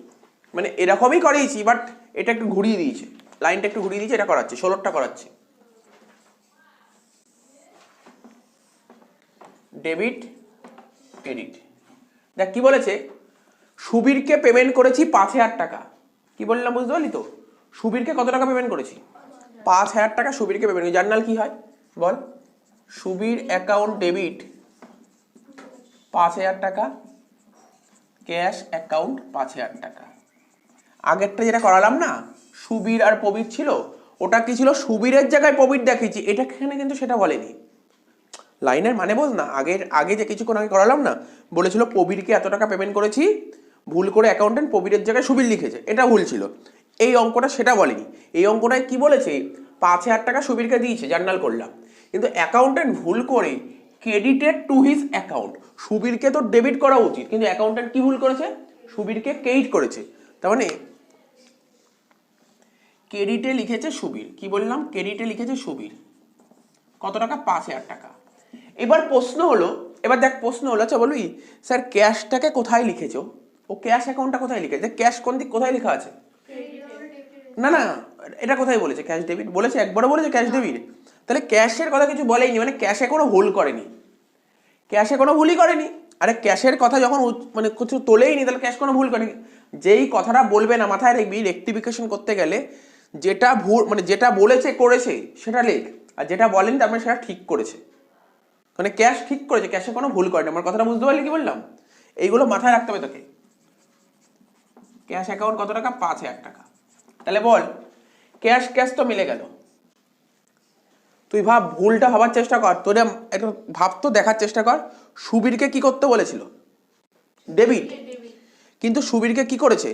মানে এরকমই করিয়েছি বাট এটা একটু ঘুরিয়ে দিয়েছে, লাইনটা একটু ঘুরিয়ে দিয়েছে, এটা করাচ্ছে 16টা করাচ্ছে, ডেবিট ক্রেডিট। দেখ কি বলেছে, সুবীরকে পেমেন্ট করেছি 5,000 টাকা। কি বললাম বুঝতে পারলি তো? সুবীরকে কত টাকা পেমেন্ট করেছি? 5,000 টাকা সুবীরকে পেমেন্ট করেছি। জার্নাল কি হয় বল? সুবীর অ্যাকাউন্ট ডেবিট 5,000 টাকা, ক্যাশ অ্যাকাউন্ট 5,000 টাকা। আগেরটা যেটা করালাম না, সুবীর আর প্রবীর ছিল, ওটা কি ছিল? সুবীরের জায়গায় প্রবীর দেখিয়েছি, এটা এখানে কিন্তু সেটা বলেনি। লাইনের মানে বোঝ না। আগে যে কিছুক্ষণ আগে করালাম না, বলেছিল প্রবীরকে এত টাকা পেমেন্ট করেছি, ভুল করে অ্যাকাউন্টেন্ট প্রবীরের জায়গায় সুবীর লিখেছে, এটা ভুল ছিল। এই অঙ্কটা সেটা বলেনি। এই অঙ্কটায় কি বলেছে? 5,000 টাকা সুবীরকে দিয়েছে, জার্নাল করলাম, কিন্তু অ্যাকাউন্টেন্ট ভুল করে ক্রেডিটেড টু হিজ অ্যাকাউন্ট। সুবীরকে তো ডেবিট করা উচিত, কিন্তু অ্যাকাউন্টেন্ট কি ভুল করেছে? সুবীরকে ক্রেডিট করেছে। তার মানে ক্রেডিটে লিখেছে সুবীর। কি বললাম? ক্রেডিটে লিখেছে সুবীর কত টাকা? 5,000 টাকা। এবার প্রশ্ন হলো, এবার দেখ প্রশ্ন হলো, আচ্ছা বলবি স্যার ক্যাশটাকে কোথায় লিখেছো? ও ক্যাশ অ্যাকাউন্টটা কোথায় লিখেছে? ক্যাশ কোন দিক কোথায় লেখা আছে? না না, এটা কোথায় বলেছে ক্যাশ ডেবিট? বলেছে একবারও বলেছে ক্যাশ ডেবিট? তাহলে ক্যাশের কথা কিছু বলেইনি, মানে ক্যাশে কোনো ভুল করেনি, ক্যাশে কোনো ভুলই করেনি। আরে ক্যাশের কথা যখন মানে কিছু তোলেইনি, তাহলে ক্যাশ কোনো ভুল করেনি। যেই কথাটা বলবে না, মাথায় রাখবি, রেক্টিফিকেশন করতে গেলে যেটা ভুল মানে যেটা বলেছে করেছে সেটা লেখ, আর যেটা বলেনি তার মানে সেটা ঠিক করেছে। মানে ক্যাশ ঠিক করেছে, ক্যাশে কোনো ভুল করেনি। আমার কথাটা বুঝতে পারলি কি বললাম? এইগুলো মাথায় রাখতে হবে তোকে। ক্যাশ অ্যাকাউন্ট কত টাকা? 5,000 টাকা। তাহলে বল, ক্যাশ ক্যাশ তো মিলে গেল। তুই ভাব, ভুলটা ভাবার চেষ্টা কর, তোরে একটু ভাব তো, দেখার চেষ্টা কর। সুবীরকে কি করতে বলেছিল? ডেবিট। কিন্তু সুবীরকে কি করেছে?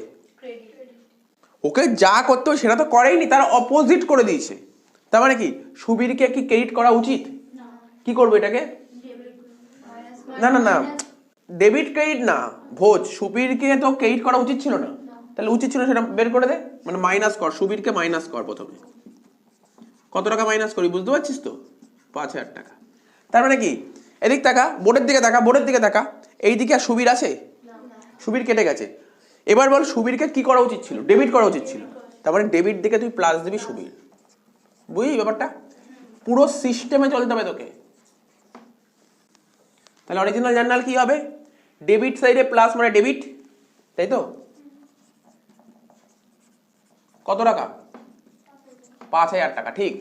ওকে যা করতে হবে সেটা তো করেইনি, তার অপোজিট করে দিয়েছে। তার মানে কি সুবীরকে কি ক্রেডিট করা উচিত? কি করবো এটাকে? না না না, ডেবিট ক্রেডিট না ভোজ, সুবীরকে তো ক্রেডিট করা উচিত ছিল না। তাহলে উচিত ছিল সেটা বের করে দে, মানে মাইনাস কর, সুবীরকে মাইনাস কর প্রথমে। কত টাকা মাইনাস করি বুঝতে পারছিস তো? 5,000 টাকা। তার মানে কি, এদিক টাকা, বোর্ডের দিকে টাকা, বোর্ডের দিকে টাকা, এই দিকে আর সুবীর আছে? সুবীর কেটে গেছে। এবার বল সুবীরকে কি করা উচিত ছিল? ডেবিট করা উচিত ছিল। তার মানে ডেবিট দিকে তুই প্লাস দিবি সুবীর। বুঝলি ব্যাপারটা? পুরো সিস্টেমে চলতে হবে তোকে। তাহলে অরিজিনাল জার্নাল কি হবে? ডেবিট সাইডে প্লাস মানে ডেবিট, তাই তো? কত টাকা? 5,000 টাকা, ঠিক।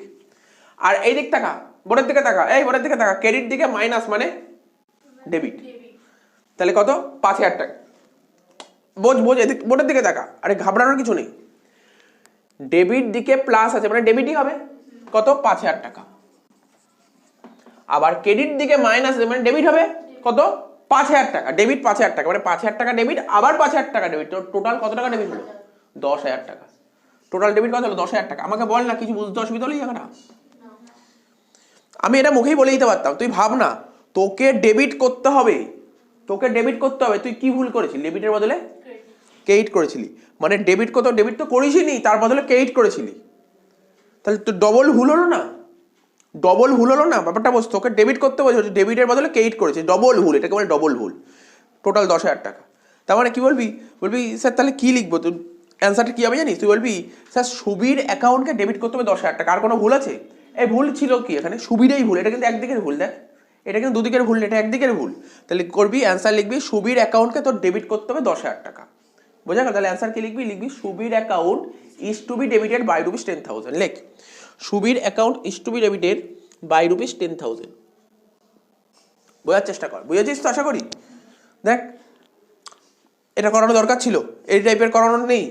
আর এই দিক টাকা, বোর্ডের দিকে টাকা, এই বোর্ডের দিকে টাকা, ক্রেডিট দিকে মাইনাস মানে ডেবিট। তাহলে কত? 5,000 টাকা। বোঝ বোঝ, এদিক বোর্ডের দিকে টাকা, আরে ঘাবড়ানোর কিছু নেই। ডেবিট দিকে প্লাস আছে মানে ডেবিটই হবে। কত? 5,000 টাকা। আবার ক্রেডিট দিকে মাইনাস আছে মানে ডেবিট হবে। কত? 5,000 টাকা। ডেবিট 5,000 টাকা, মানে 5,000 টাকা ডেবিট, আবার 5,000 টাকা ডেবিট, টোটাল কত টাকা ডেবিট হলো? 10,000 টাকা। টোটাল ডেবিট কত হলো? 10,000 টাকা। আমাকে বল না, কিছু বুঝতে অসুবিধা হলো এই জায়গাটা? আমি এটা মুখেই বলে দিতে পারতাম, তুই ভাব না, তোকে ডেবিট করতে হবে, তোকে ডেবিট করতে হবে। তুই কি ভুল করেছিলি? ডেবিটের বদলে ক্রেডিট করেছিলি, মানে ডেবিট কত? ডেবিট তো করিসই নি, তার বদলে ক্রেডিট করেছিলি। তাহলে তো ডবল ভুল হলো না? ডবল ভুল হলো না? ব্যাপারটা বস, তোকে ডেবিট করতে বলছে, ডেবিটের বদলে ক্রেডিট করেছে, ডবল ভুল, এটাকে বলে ডবল ভুল। টোটাল 10,000 টাকা। তার মানে কি বলবি? বলবি স্যার তাহলে কি লিখবো? তুই অ্যান্সারটা কি হবে জানিস? তুই বলবি স্যার সুবীর অ্যাকাউন্টকে ডেবিট করতে হবে 10,000 টাকা। আর কোনো ভুল আছে? এই ভুল ছিল কি এখানে? সুবীরেই ভুল। এটা কিন্তু একদিকের ভুল, দেখ এটা কিন্তু দুদিকের ভুল, এটা একদিকের ভুল। তাহলে করবি অ্যান্সার লিখবি সুবীর অ্যাকাউন্টকে তোর ডেবিট করতে হবে 10,000 টাকা। বোঝা গেল? তাহলে অ্যান্সার কি লিখবি? লিখবি Subir account is to be debited by rupees 10,000। লেখ Subir account is to be debited by rupees 10,000। বোঝার চেষ্টা কর। বুঝেছিস তো আশা করি? দেখ এটা করানো দরকার ছিল, এই টাইপের করানো নেই,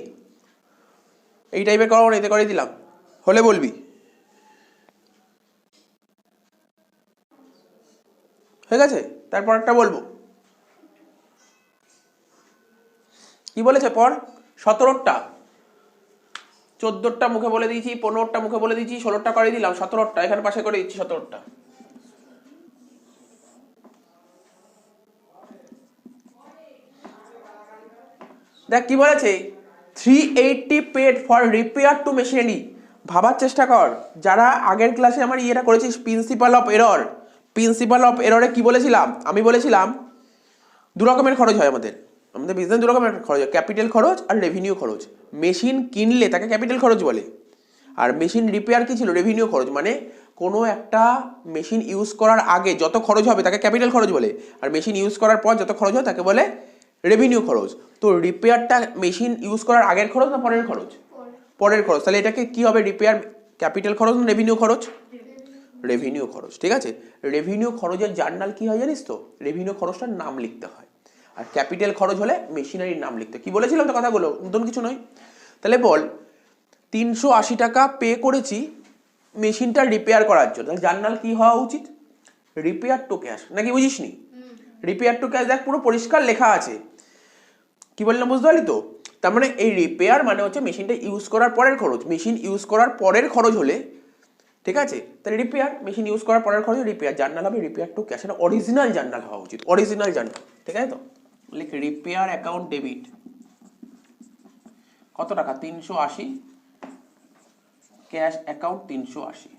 এই টাইপের করানো নেই, করে দিলাম। হলে বলবি। হয়ে গেছে? তারপর একটা বলবো, কি বলেছে পর? 17টা 14টা মুখে বলে দিয়েছি, 15টা মুখে বলে দিয়েছি, 16টা করে দিলাম, 17টা এখানে পাশে করে দিচ্ছি 17টা। দেখ কি বলেছে? 380 paid for repair to machinery. ভাবার চেষ্টা কর, যারা আগের ক্লাসে আমার ইয়েটা করেছিস principle of error, principle of এররে কি বলেছিলাম? আমি বলেছিলাম দু রকমের খরচ হয় আমাদের বিজনেস, দু রকমের খরচ হয়, ক্যাপিটাল খরচ আর রেভিনিউ খরচ। মেশিন কিনলে তাকে ক্যাপিটাল খরচ বলে, আর মেশিন রিপেয়ার কি ছিল? রেভিনিউ খরচ, মানে কোনো একটা মেশিন ইউজ করার আগে যত খরচ হবে তাকে ক্যাপিটাল খরচ বলে, আর মেশিন ইউজ করার পর যত খরচ হয় তাকে বলে রেভিনিউ খরচ। তো রিপেয়ারটা মেশিন ইউজ করার আগের খরচ না পরের খরচ? পরের খরচ। তাহলে এটাকে কি হবে? রিপেয়ার ক্যাপিটাল খরচ না রেভিনিউ খরচ? রেভিনিউ খরচ। ঠিক আছে, রেভিনিউ খরচের জার্নাল কি হয় জানিস তো? রেভিনিউ খরচটার নাম লিখতে হয়, আর ক্যাপিটাল খরচ হলে মেশিনারির নাম লিখতে। কি বলেছিলাম তো কথাগুলো, নতুন কিছু নয়। তাহলে বল 380 টাকা পে করেছি মেশিনটা রিপেয়ার করার জন্য, তাহলে জার্নাল কি হওয়া উচিত? রিপেয়ার টু ক্যাশ, নাকি বুঝিস নি? রিপেয়ার টু ক্যাশ দেখ পুরো পরিষ্কার লেখা আছে। কি বললাম বুঝতে পারলি তো? তার মানে এই রিপেয়ার মানে হচ্ছে মেশিনটা ইউজ করার পরের খরচ। মেশিন ইউজ করার পরের খরচ হলে, ঠিক আছে, তাহলে রিপেয়ার, মেশিন ইউজ করার পরের খরচ রিপেয়ার, জার্নাল হবে রিপেয়ার টু ক্যাশ। এটা অরিজিনাল জার্নাল হওয়া উচিত, অরিজিনাল জার্নাল। ঠিক আছে তো? লিখ রিপেয়ার অ্যাকাউন্ট ডেবিট কত টাকা? 380, ক্যাশ অ্যাকাউন্ট 380।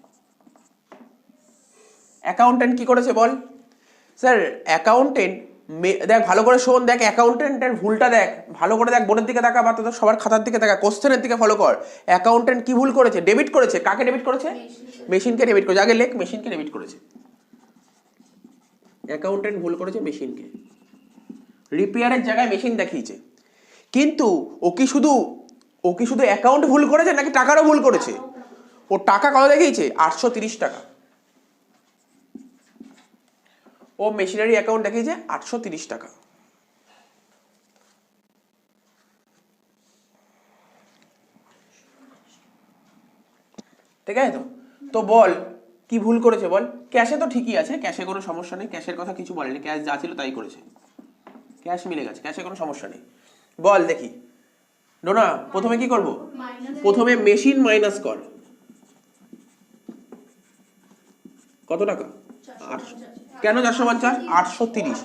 অ্যাকাউন্টেন্ট কি করেছে বল? স্যার অ্যাকাউন্টেন্ট, দেখ ভালো করে শোন, দেখ অ্যাকাউন্টেন্টের ভুলটা দেখ ভালো করে, দেখ বোর্ডের দিকে তাকা বা তোদের সবার খাতার দিকে তাকা, কোশ্চেনের দিকে ফলো কর। অ্যাকাউন্টেন্ট কি ভুল করেছে? ডেবিট করেছে। কাকে ডেবিট করেছে? মেশিনকে ডেবিট করেছে। আগে লেখ মেশিনকে ডেবিট করেছে। অ্যাকাউন্টেন্ট ভুল করেছে মেশিনকে, রিপেয়ারের জায়গায় মেশিন দেখিয়েছে। কিন্তু ও কি শুধু অ্যাকাউন্ট ভুল করেছে নাকি টাকারও ভুল করেছে? ও টাকা কত দেখিয়েছে? 830 টাকা। ও মেশিনারি অ্যাকাউন্ট দেখিয়েছে 830 টাকা। ঠিক আছে তো? তো বল কি ভুল করেছে বল? ক্যাশে তো ঠিকই আছে, ক্যাশে কোনো সমস্যা নেই, ক্যাশের কথা কিছু বলেনি, ক্যাশ যা ছিল তাই করেছে, ক্যাশ মিলে গেছে, ক্যাশে কোনো সমস্যা নেই। বল দেখি ডোনা, প্রথমে কি করব? প্রথমে মেশিন মাইনাস কর। কত টাকা? 800। কেন 450? 830।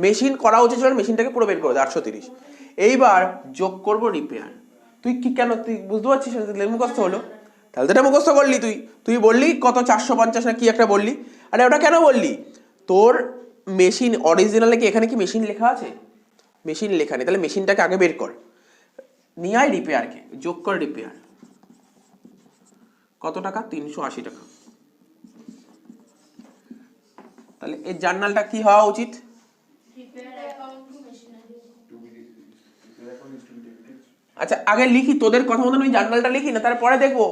মেশিন করা উচিত ছিল, মেশিনটাকে পুরো বের করে দে 830। এইবার যোগ করব রিপেয়ার। তুই কি কেন তুই বুঝতে পারছিস? মুখস্থ হলো, তাহলে তো এটা মুখস্থ করলি। তুই বললি কত 450 না কি একটা বললি। আরে ওটা কেন বললি? তোর মেশিন অরিজিনালে কি এখানে কি মেশিন লেখা আছে? মেশিন লেখা নেই, তাহলে মেশিনটাকে আগে বের কর, নিয়ে আয় রিপেয়ারকে, যোগ কর রিপেয়ার। কত টাকা? 380 টাকা। তাহলে এই জার্নালটা কি হওয়া উচিত? আচ্ছা আগে লিখি, তোদের কথা মতন আমি জার্নালটা লিখি না, তারপরে দেখবো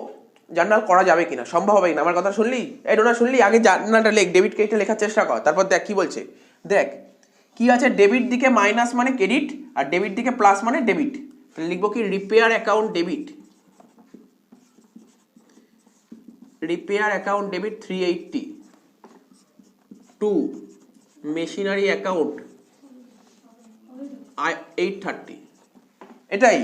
জার্নাল করা যাবে কিনা, সম্ভব হবে কিনা। আমার কথা শুনলি? এই ডোনা শুনলি? আগে জার্নালটা লেখ, ডেবিট ক্রেডিটটা লেখার চেষ্টা কর, তারপর দেখ কি বলছে। দেখ কি আছে, ডেবিট দিকে মাইনাস মানে ক্রেডিট, আর ডেবিট দিকে প্লাস মানে ডেবিট। তাহলে লিখবো কি? Repair account debit, repair account debit 380 to machinery account 830। এটাই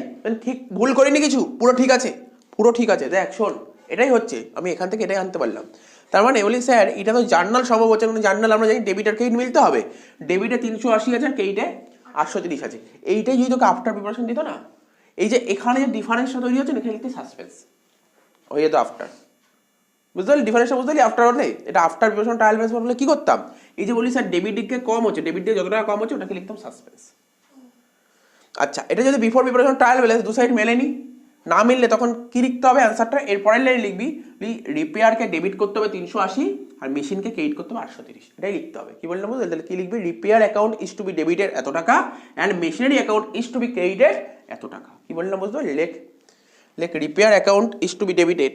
ঠিক, ভুল করিনি কিছু, পুরো ঠিক আছে, পুরো ঠিক আছে। দেখ শোন, এটাই হচ্ছে, আমি এখান থেকে এটাই আনতে পারলাম। তার মানে বলি স্যার এটা তো জার্নাল সম্ভব হচ্ছে না। জার্নাল আমরা জানি ডেবিট আর ক্রেডিট মিলতে হবে, ডেবিটে 380 আছে, ক্রেডিটে 830 আছে। এইটাই যদি তোকে আফটার প্রিপারেশন দিত না, এই যে এখানে যে ডিফারেন্সটা তৈরি হচ্ছে না, এখানে লিখতে সাসপেন্স হয়ে যেত আফটার। বুঝতে পারলি ডিফারেন্সটা? বুঝতে পারলি? আফটার হলে এটা আফটার প্রিপারেশন ট্রায়াল বেস হলে কি করতাম? এই যে বলি স্যার ডেবিট দিকে কম হচ্ছে, ডেবিট দিকে যত টাকা কম হচ্ছে ওটাকে লিখতাম সাসপেন্স। আচ্ছা এটা যদি বিফোর প্রিপারেশন ট্রায়াল ব্যালেন্স দু সাইড মেলেনি, না মিললে তখন কি লিখতে হবে অ্যান্সারটা? এর পরের লাইনে লিখবি রিপেয়ারকে ডেবিট করতে হবে 380 আর মেশিনকে ক্রেডিট করতে হবে 830। এটাই লিখতে হবে। কি বললাম বুঝলি? তাহলে কি লিখবি? Repair account is to be debited এত টাকা and machinery account is to be credited এত টাকা। কি বললাম বুঝতে পারলি? লেখ repair account is to be debited,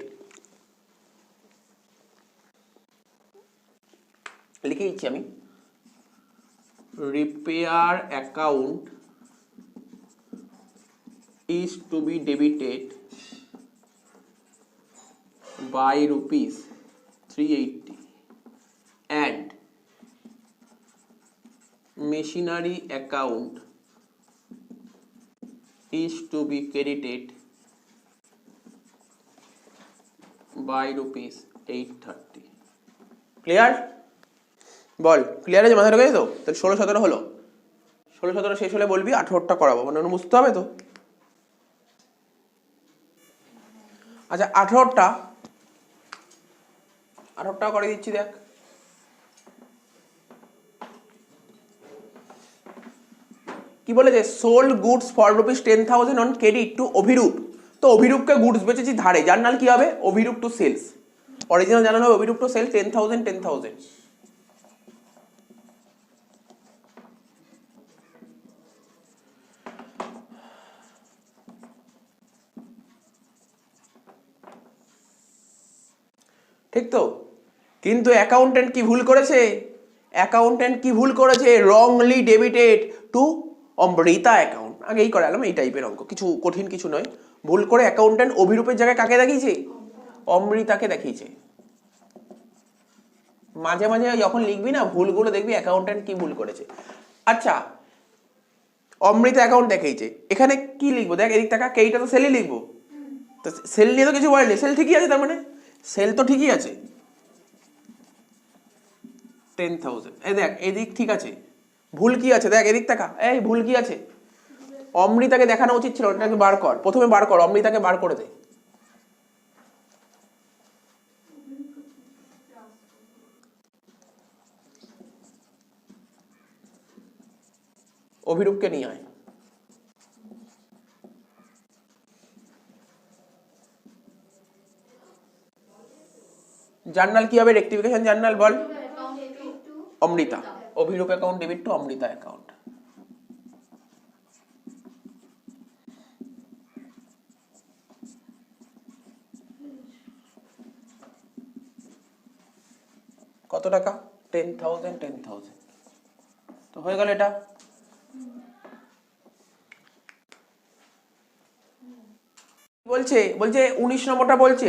লিখে দিচ্ছি আমি, repair account is to be debited by rupees 380 and machinery account is to be credited by rupees 830। Clear? Ball clear আছে? মাথায় ঢুকে তো? তাহলে 16-17 হলো, 16-17 শেষ হলে বলবি 18টা করাবো, মানে বুঝতে হবে তো। আচ্ছা 18টা করে দিচ্ছি। দেখ কি বলেছে? Sold goods for rupees 10,000 on credit to Abhirup. তো অভিরূপকে গুডস বেচেছি ধারে, জার্নাল কি হবে Abhirup to sales, original journal হবে অভিরূপ টু সেলস 10,000 10,000। ঠিক তো? কিন্তু অ্যাকাউন্টেন্ট কি ভুল করেছে, অ্যাকাউন্টেন্ট কি ভুল করেছে, wrongly debited two Amrita account. আগেই করালাম এই টাইপের অঙ্ক, কিছু কঠিন কিছু নয়। ভুল করে অ্যাকাউন্টেন্ট অভিরূপের জায়গায় কাকে দেখিয়েছে, অমৃতাকে দেখিয়েছে। মাঝে মাঝে যখন লিখবি না ভুলগুলো দেখবি অ্যাকাউন্টেন্ট কি ভুল করেছে। আচ্ছা অমৃতা অ্যাকাউন্ট দেখিয়েছে, এখানে কি লিখবো দেখ, এদিক টাকা কেইটা তো সেলই লিখবো, তো সেল নিয়ে তো কিছু বলেনি, সেল ঠিকই আছে, তার মানে সেল তো ঠিকই আছে 10,000। এই দেখ এদিক ঠিক আছে, ভুল কি আছে দেখ এদিক টাকা, এই ভুল কি আছে, অমৃতাকে দেখানো উচিত ছিল, ওটাকে বার কর, প্রথমে বার কর, অমৃতাকে বার করে দে। অভিরূপকে নিয়ে আয়। জার্নাল কি হবে, রেক্টিফিকেশন জার্নাল বল, Amrita, Abhirup account debit two Amrita account. কত টাকা, 10,000 10,000, তো হয়ে গেল এটা। বলছে 19 নম্বরটা বলছে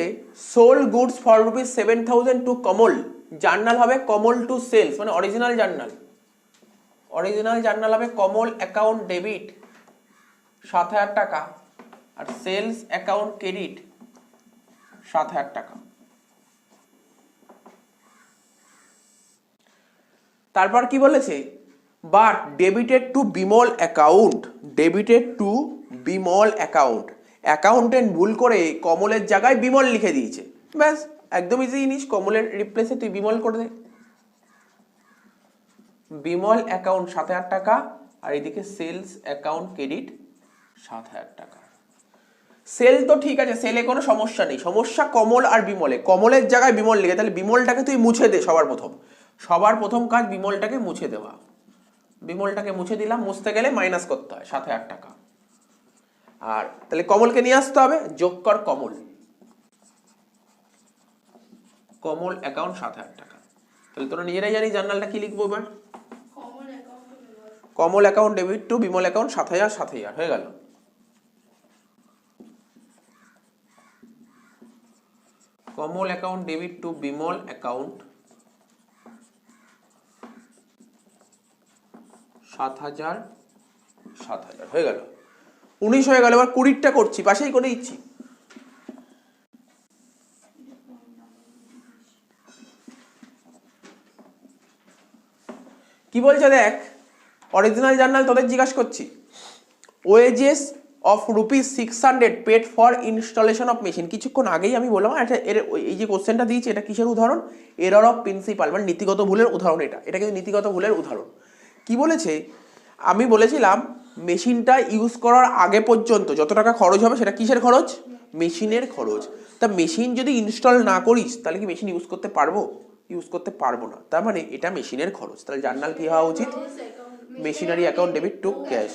sold goods for ₹7,000 to Kamal, journal হবে কমল টু সেলস, মানে অরিজিনাল জার্নাল, অরিজিনাল জার্নাল হবে কমল অ্যাকাউন্ট ডেবিট 7,000 টাকা আর সেলস অ্যাকাউন্ট ক্রেডিট 7,000 টাকা। তারপর কি বলেছে, but debited two Bimal account, debited two Bimal account, accountant ভুল করে কমলের জায়গায় বিমল লিখে দিয়েছে, ব্যাস একদম ইজি জিনিস, কমলের রিপ্লেসে তুই বিমল করে দে, বিমল অ্যাকাউন্ট 7,000 টাকা আর এদিকে সেলস অ্যাকাউন্ট ক্রেডিট 7,000 টাকা। সেল তো ঠিক আছে, সেলে কোনো সমস্যা নেই, সমস্যা কমল আর বিমলে, কমলের জায়গায় বিমল লিখে, তাহলে বিমলটাকে তুই মুছে দে, সবার প্রথম কাজ বিমলটাকে মুছে দেওয়া, বিমলটাকে মুছে দিলাম, মুছতে গেলে মাইনাস করতে হয় 7,000 টাকা, আর তাহলে কমলকে নিয়ে আসতে হবে, যোগ কর কমল, কমল অ্যাকাউন্ট 7,000 টাকা। তাহলে তোরা নিজেরাই জানি জার্নালটা কি লিখবো এবার, Kamal account debit to Bimal account 7,000 7,000 হয়ে গেল। Kamal account debit to Bimal account 7,000 7,000 হয়ে গেল, 19 হয়ে গেল। এবার 20টা করছি, পাশেই করে দিচ্ছি। কি বলছে দেখ, অরিজিনাল জার্নাল তোদের জিজ্ঞাসা করছি, wages of ₹600 paid for installation of machine, কিছুক্ষণ আগেই আমি বললাম এটা, এর এই যে কোশ্চেনটা দিয়েছি এটা কিসের উদাহরণ, এরর অফ প্রিন্সিপাল, মানে নীতিগত ভুলের উদাহরণ, এটা কিন্তু নীতিগত ভুলের উদাহরণ। কি বলেছে, আমি বলেছিলাম মেশিনটা ইউজ করার আগে পর্যন্ত যত টাকা খরচ হবে সেটা কিসের খরচ, মেশিনের খরচ। তা মেশিন যদি ইনস্টল না করিস তাহলে কি মেশিন ইউজ করতে পারবো, ইউজ করতে পারবো না, তার মানে এটা মেশিনের খরচ। তাহলে জার্নাল কি হওয়া উচিত, machinery account debit to cash,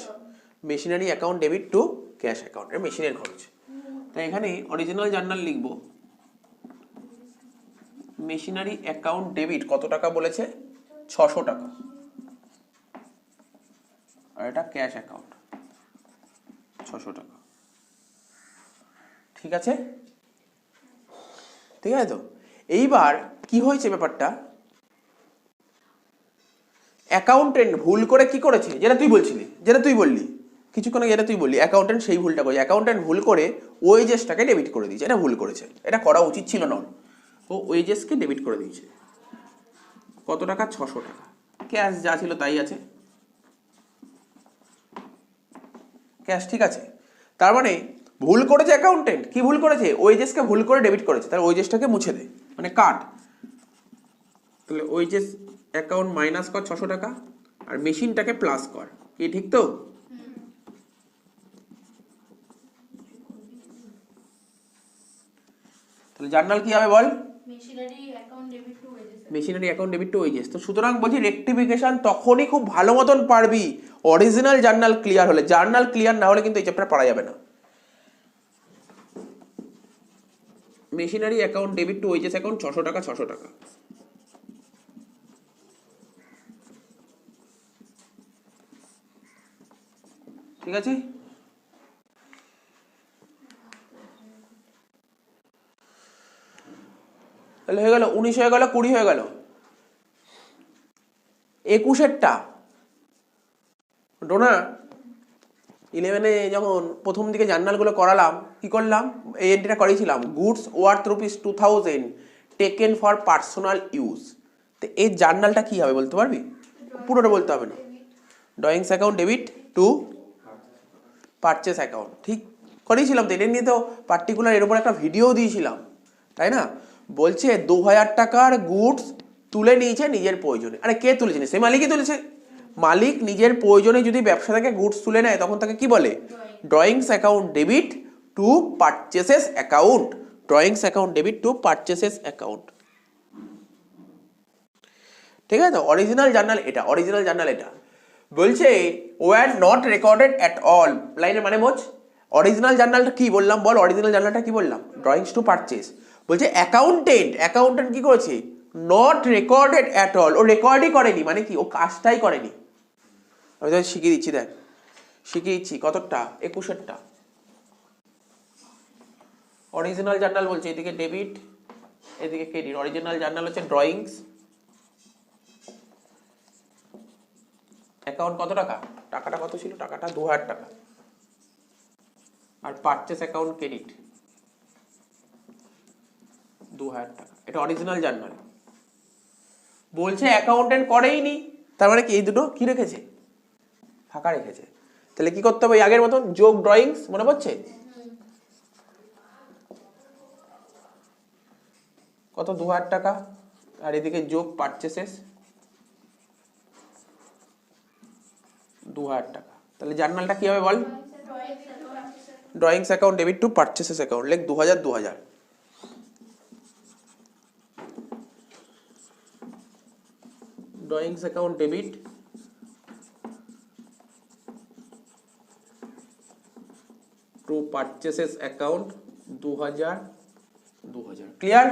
machinery account debit to cash account, এর মেশিনের খরচ। তাই এখানে অরিজিনাল জার্নাল লিখব, মেশিনারি অ্যাকাউন্ট ডেবিট কত টাকা বলেছে, 600 টাকা, আর এটা ক্যাশ অ্যাকাউন্ট 600 টাকা। ঠিক আছে, ঠিক আছে তো। এইবার কি হয়েছে ব্যাপারটা, অ্যাকাউন্টেন্ট ভুল করে কি করেছে, যেটা তুই বলছিলি, যেটা তুই বললি কিছুক্ষণ আগে, যেটা তুই বললি অ্যাকাউন্টেন্ট সেই ভুলটা করেছে, অ্যাকাউন্টেন্ট ভুল করে ওয়েজেসটাকে ডেবিট করে দিয়েছে, এটা ভুল করেছে, এটা করা উচিত ছিল না, ও ওয়েজেসকে ডেবিট করে দিয়েছে। কত টাকা, 600 টাকা, ক্যাশ যা ছিল তাই আছে, ক্যাশ ঠিক আছে। তার মানে ভুল করেছে অ্যাকাউন্টেন্ট, কি ভুল করেছে, ওয়েজেসকে ভুল করে ডেবিট করেছে, তাহলে ওয়েজেসটাকে মুছে দে, মানে কাট, তাহলে ওয়েজেস অ্যাকাউন্ট মাইনাস কর 600 টাকা আর মেশিনটাকে প্লাস কর, কি ঠিক তো, তাহলে জার্নাল কি হবে বল? Machinery account debit to wages. Machinery account debit to wages. তো সুতরাং বলছি রেক্টিফিকেশন তখনই খুব ভালো মতন পারবি অরিজিনাল জার্নাল ক্লিয়ার হলে। জার্নাল ক্লিয়ার না হলে কিন্তু এই চ্যাপ্টার পড়া যাবে না। Machinery account debit to wages account 600 টাকা 600 টাকা। ঠিক আছে, তাহলে হয়ে গেল 19 হয়ে গেল, 20 হয়ে গেল। 21-এরটা ডোনা 11-এ যখন প্রথম দিকে জার্নালগুলো করালাম কি করলাম, এই এন্ট্রিটা করেছিলাম goods worth ₹2000 taken for personal use. তো এই জার্নালটা কি হবে বলতে পারবি? পুরোটা বলতে হবে না। Drawings account debit to purchase account, ঠিক করেছিলাম তো। এটা নিয়ে তো পার্টিকুলার এর উপর একটা ভিডিও দিয়েছিলাম, তাই না? বলছে 2000 টাকার গুডস তুলে নিয়েছে নিজের প্রয়োজনে। আরে কে তুলেছে? সে মালিকই তুলেছে। মালিক নিজের প্রয়োজনে যদি ব্যবসা থেকে গুডস তুলে নেয় তখন তাকে কি বলে? Drawings account debit to purchases account. Drawings account debit to purchases account. ঠিক আছে, অরিজিনাল জার্নাল এটা, অরিজিনাল জার্নাল এটা। বলছে were not recorded at all. লাইনের মানে বোঝ। অরিজিনাল জার্নালটা কি বললাম বল? অরিজিনাল জার্নালটা কি বললাম? Drawings to purchase. বলছে অ্যাকাউন্টেন্ট কি করেছে? Not recorded at all. ও রেকর্ডই করেনি, মানে কি? ও কাজটাই করেনি। আমি তোকে শিখিয়ে দিচ্ছি, দেখ শিখিয়ে দিচ্ছি। কতটা? 21-এরটা অরিজিনাল জার্নাল বলছে। এদিকে ডেবিট, এদিকে ক্রেডিট। অরিজিনাল জার্নাল হচ্ছে ড্রয়িংস অ্যাকাউন্ট কত টাকা? টাকাটা কত ছিল? টাকাটা 2000 টাকা। আর পারচেস অ্যাকাউন্ট ক্রেডিট 2000 টাকা। এটা অরিজিনাল জার্নাল। বলছে অ্যাকাউন্টেন্ট করেইনি, তার মানে কি এই দুটো কি রেখেছে? ফাঁকা রেখেছে। তাহলে কি করতে হবে? আগের মতন যোগ ড্রয়িংস, মনে পড়ছে? কত? 2000 টাকা। আর এদিকে যোগ পারচেসেস 2000 টাকা। তাহলে জার্নালটা কি হবে বল? Drawings account debit to purchases account. লেখ 2000 2000। Drawings account debit to purchases account 2000 2000। Clear?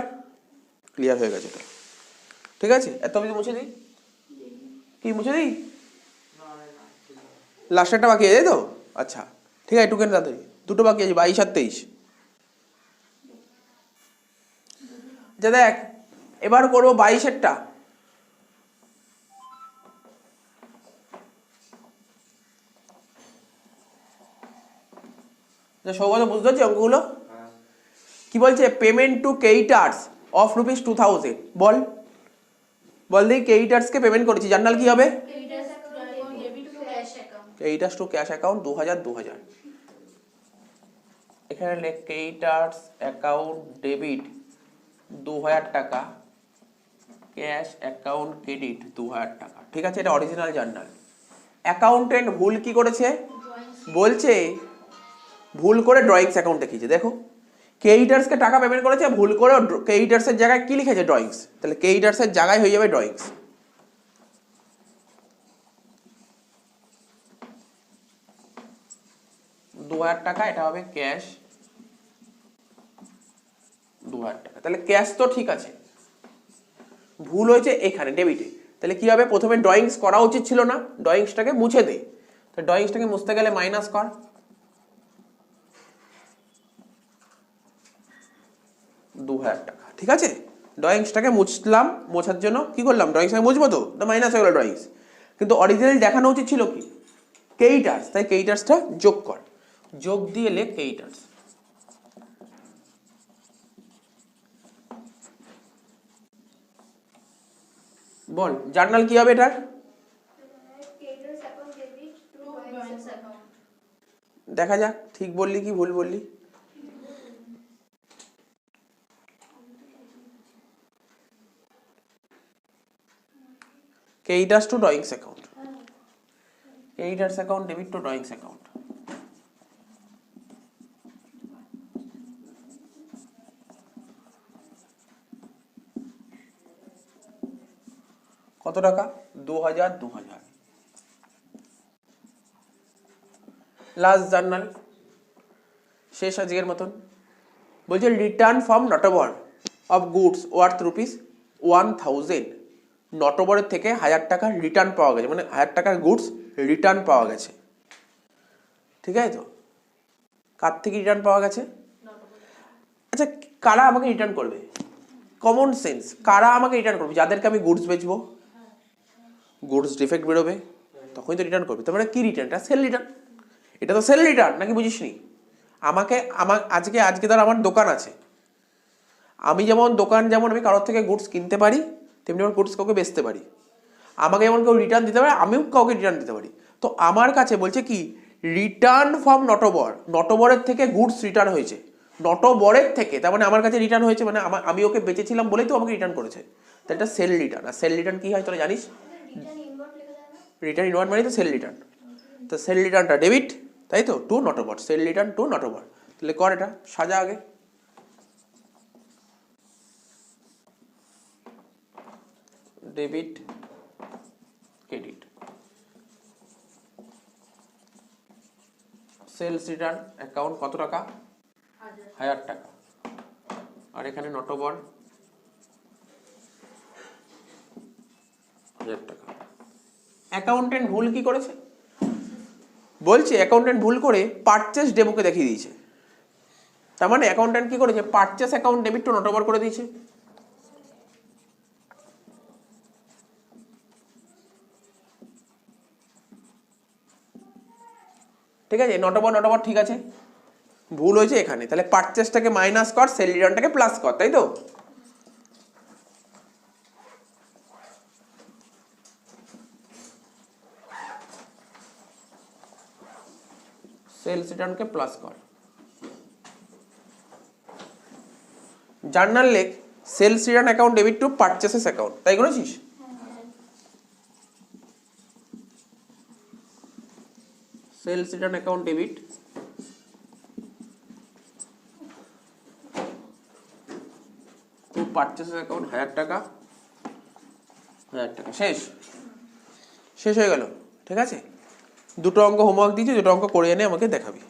Clear হয়ে গেছে তো। ঠিক আছে, এত আমি মুছে দিই। কি মুছে দিই? লাস্টেরটা বাকি আছে তাই তো? আচ্ছা ঠিক আছে, টুকেন তাড়াতাড়ি। দুটো বাকি আছে, 22 আর 23। আচ্ছা দেখ, এবার করবো 22-এরটা। সৌগত বুঝতে পারছি অঙ্কগুলো? কি বলছে? Payment to creditors of ₹2000। বল বল দেখি, ক্রেডিটার্সকে পেমেন্ট করেছি। জার্নাল কি হবে? Creditors to cash account 2000 2000। এখানে লেখ ক্রেডিটার্স অ্যাকাউন্ট ডেবিট 2000 টাকা, ক্যাশ অ্যাকাউন্ট ক্রেডিট 2000 টাকা। ঠিক আছে, এটা অরিজিনাল জার্নাল। অ্যাকাউন্টেন্ট ভুল কি করেছে? বলছে ভুল করে ড্রয়িংস অ্যাকাউন্ট দেখিয়েছে। দেখো, ক্রেডিটার্সকে টাকা পেমেন্ট করেছে, ভুল করে ক্রেডিটার্সের জায়গায় কি লিখেছে? ড্রয়িংস। তাহলে ক্রেডিটার্সের জায়গায় হয়ে যাবে ড্রয়িংস। $2000 টাকা, এটা হবে ক্যাশ 2000 টাকা। তাহলে ক্যাশ তো ঠিক আছে, ভুল হয়েছে এখানে ডেবিটে। তাহলে কি হবে? প্রথমে ড্রয়িংস করা উচিত ছিল না, ড্রয়িংসটাকে মুছে দে। তো ড্রয়িংসটাকে মুছতে গেলে মাইনাস কর। $2000 টাকা। ঠিক আছে, ড্রয়িংসটাকে মুছলাম। মোছার জন্য কি করলাম? ড্রয়িংসটাকে মুছবো তো মাইনাস হয়ে গেল ড্রয়িংস। কিন্তু অরিজিনাল দেখানো উচিত ছিল কি? ক্রেডিটার্স। তাই ক্রেডিটার্সটা যোগ কর। যোগ দিয়ে লেখ ক্রেডিটার্স। বল জার্নাল কি হবে এটার? দেখা যাক ঠিক বললি কি ভুল বললি। Creditors to drawings account. Creditors account debit to drawings account. কত টাকা 2000 2000। লাস্ট জার্নাল শেষ আজকের মতন বলছে return from Natabar of goods worth ₹1000 নটবরের থেকে 1000 টাকা রিটার্ন পাওয়া গেছে, মানে 1000 টাকার গুডস রিটার্ন পাওয়া গেছে। ঠিক আছে তো, কার থেকে রিটার্ন পাওয়া গেছে? আচ্ছা কারা আমাকে রিটার্ন করবে? কমন সেন্স, কারা আমাকে রিটার্ন করবে? যাদেরকে আমি গুডস বেচবো, গুডস ডিফেক্ট বেরোবে তখনই তো রিটার্ন করবে। তার মানে কি রিটার্ন? এটা সেল রিটার্ন। এটা তো সেল রিটার্ন নাকি বুঝিসনি? আমার আজকে ধর আমার দোকান আছে, আমি যেমন দোকান যেমন আমি কারোর থেকে গুডস কিনতে পারি তেমনি আমার গুডস কাউকে বেচতে পারি। আমাকে যেমন কেউ রিটার্ন দিতে পারে আমিও কাউকে রিটার্ন দিতে পারি। তো আমার কাছে বলছে কি রিটার্ন ফ্রম নটবর, নটবরের থেকে গুডস রিটার্ন হয়েছে, নটবরের থেকে, তার মানে আমার কাছে রিটার্ন হয়েছে, মানে আমি ওকে বেচেছিলাম বলেই তো আমাকে রিটার্ন করেছে। তো এটা সেল রিটার্ন। আর সেল রিটার্ন কি হয় তোরা জানিস? রিটার্ন ইনওয়ার্ড মানে তো সেল রিটার্ন। তো সেল রিটার্নটা ডেবিট, তাই তো, to Natabar, sale return to Natabar. তাহলে কর এটা সাজা আগে। Debit credit sales return account কত টাকা 1000 টাকা, আর এখানে নটবর 1000 টাকা। অ্যাকাউন্টেন্ট ভুল কি করেছে? বলছে অ্যাকাউন্টেন্ট ভুল করে পারচেস ডেমোকে দেখিয়ে দিয়েছে। তার মানে অ্যাকাউন্টেন্ট কি করেছে? Purchase account debit two Natwar করে দিয়েছে। ঠিক আছে, নটবর ঠিক আছে, ভুল হয়েছে এখানে। তাহলে পারচেসটাকে মাইনাস কর, সেল রিটার্নটাকে প্লাস কর, তাই তো? সেলস রিটার্নকে প্লাস কর। জার্নাল লেখ sales return account debit to purchases account, তাই করেছিস? Sales return account debit to purchases account 1000 টাকা, 1000 টাকা। শেষ হয়ে গেল। ঠিক আছে, দুটো অঙ্ক হোমওয়ার্ক দিয়েছি, দুটো অঙ্ক করে এনে আমাকে দেখাবি।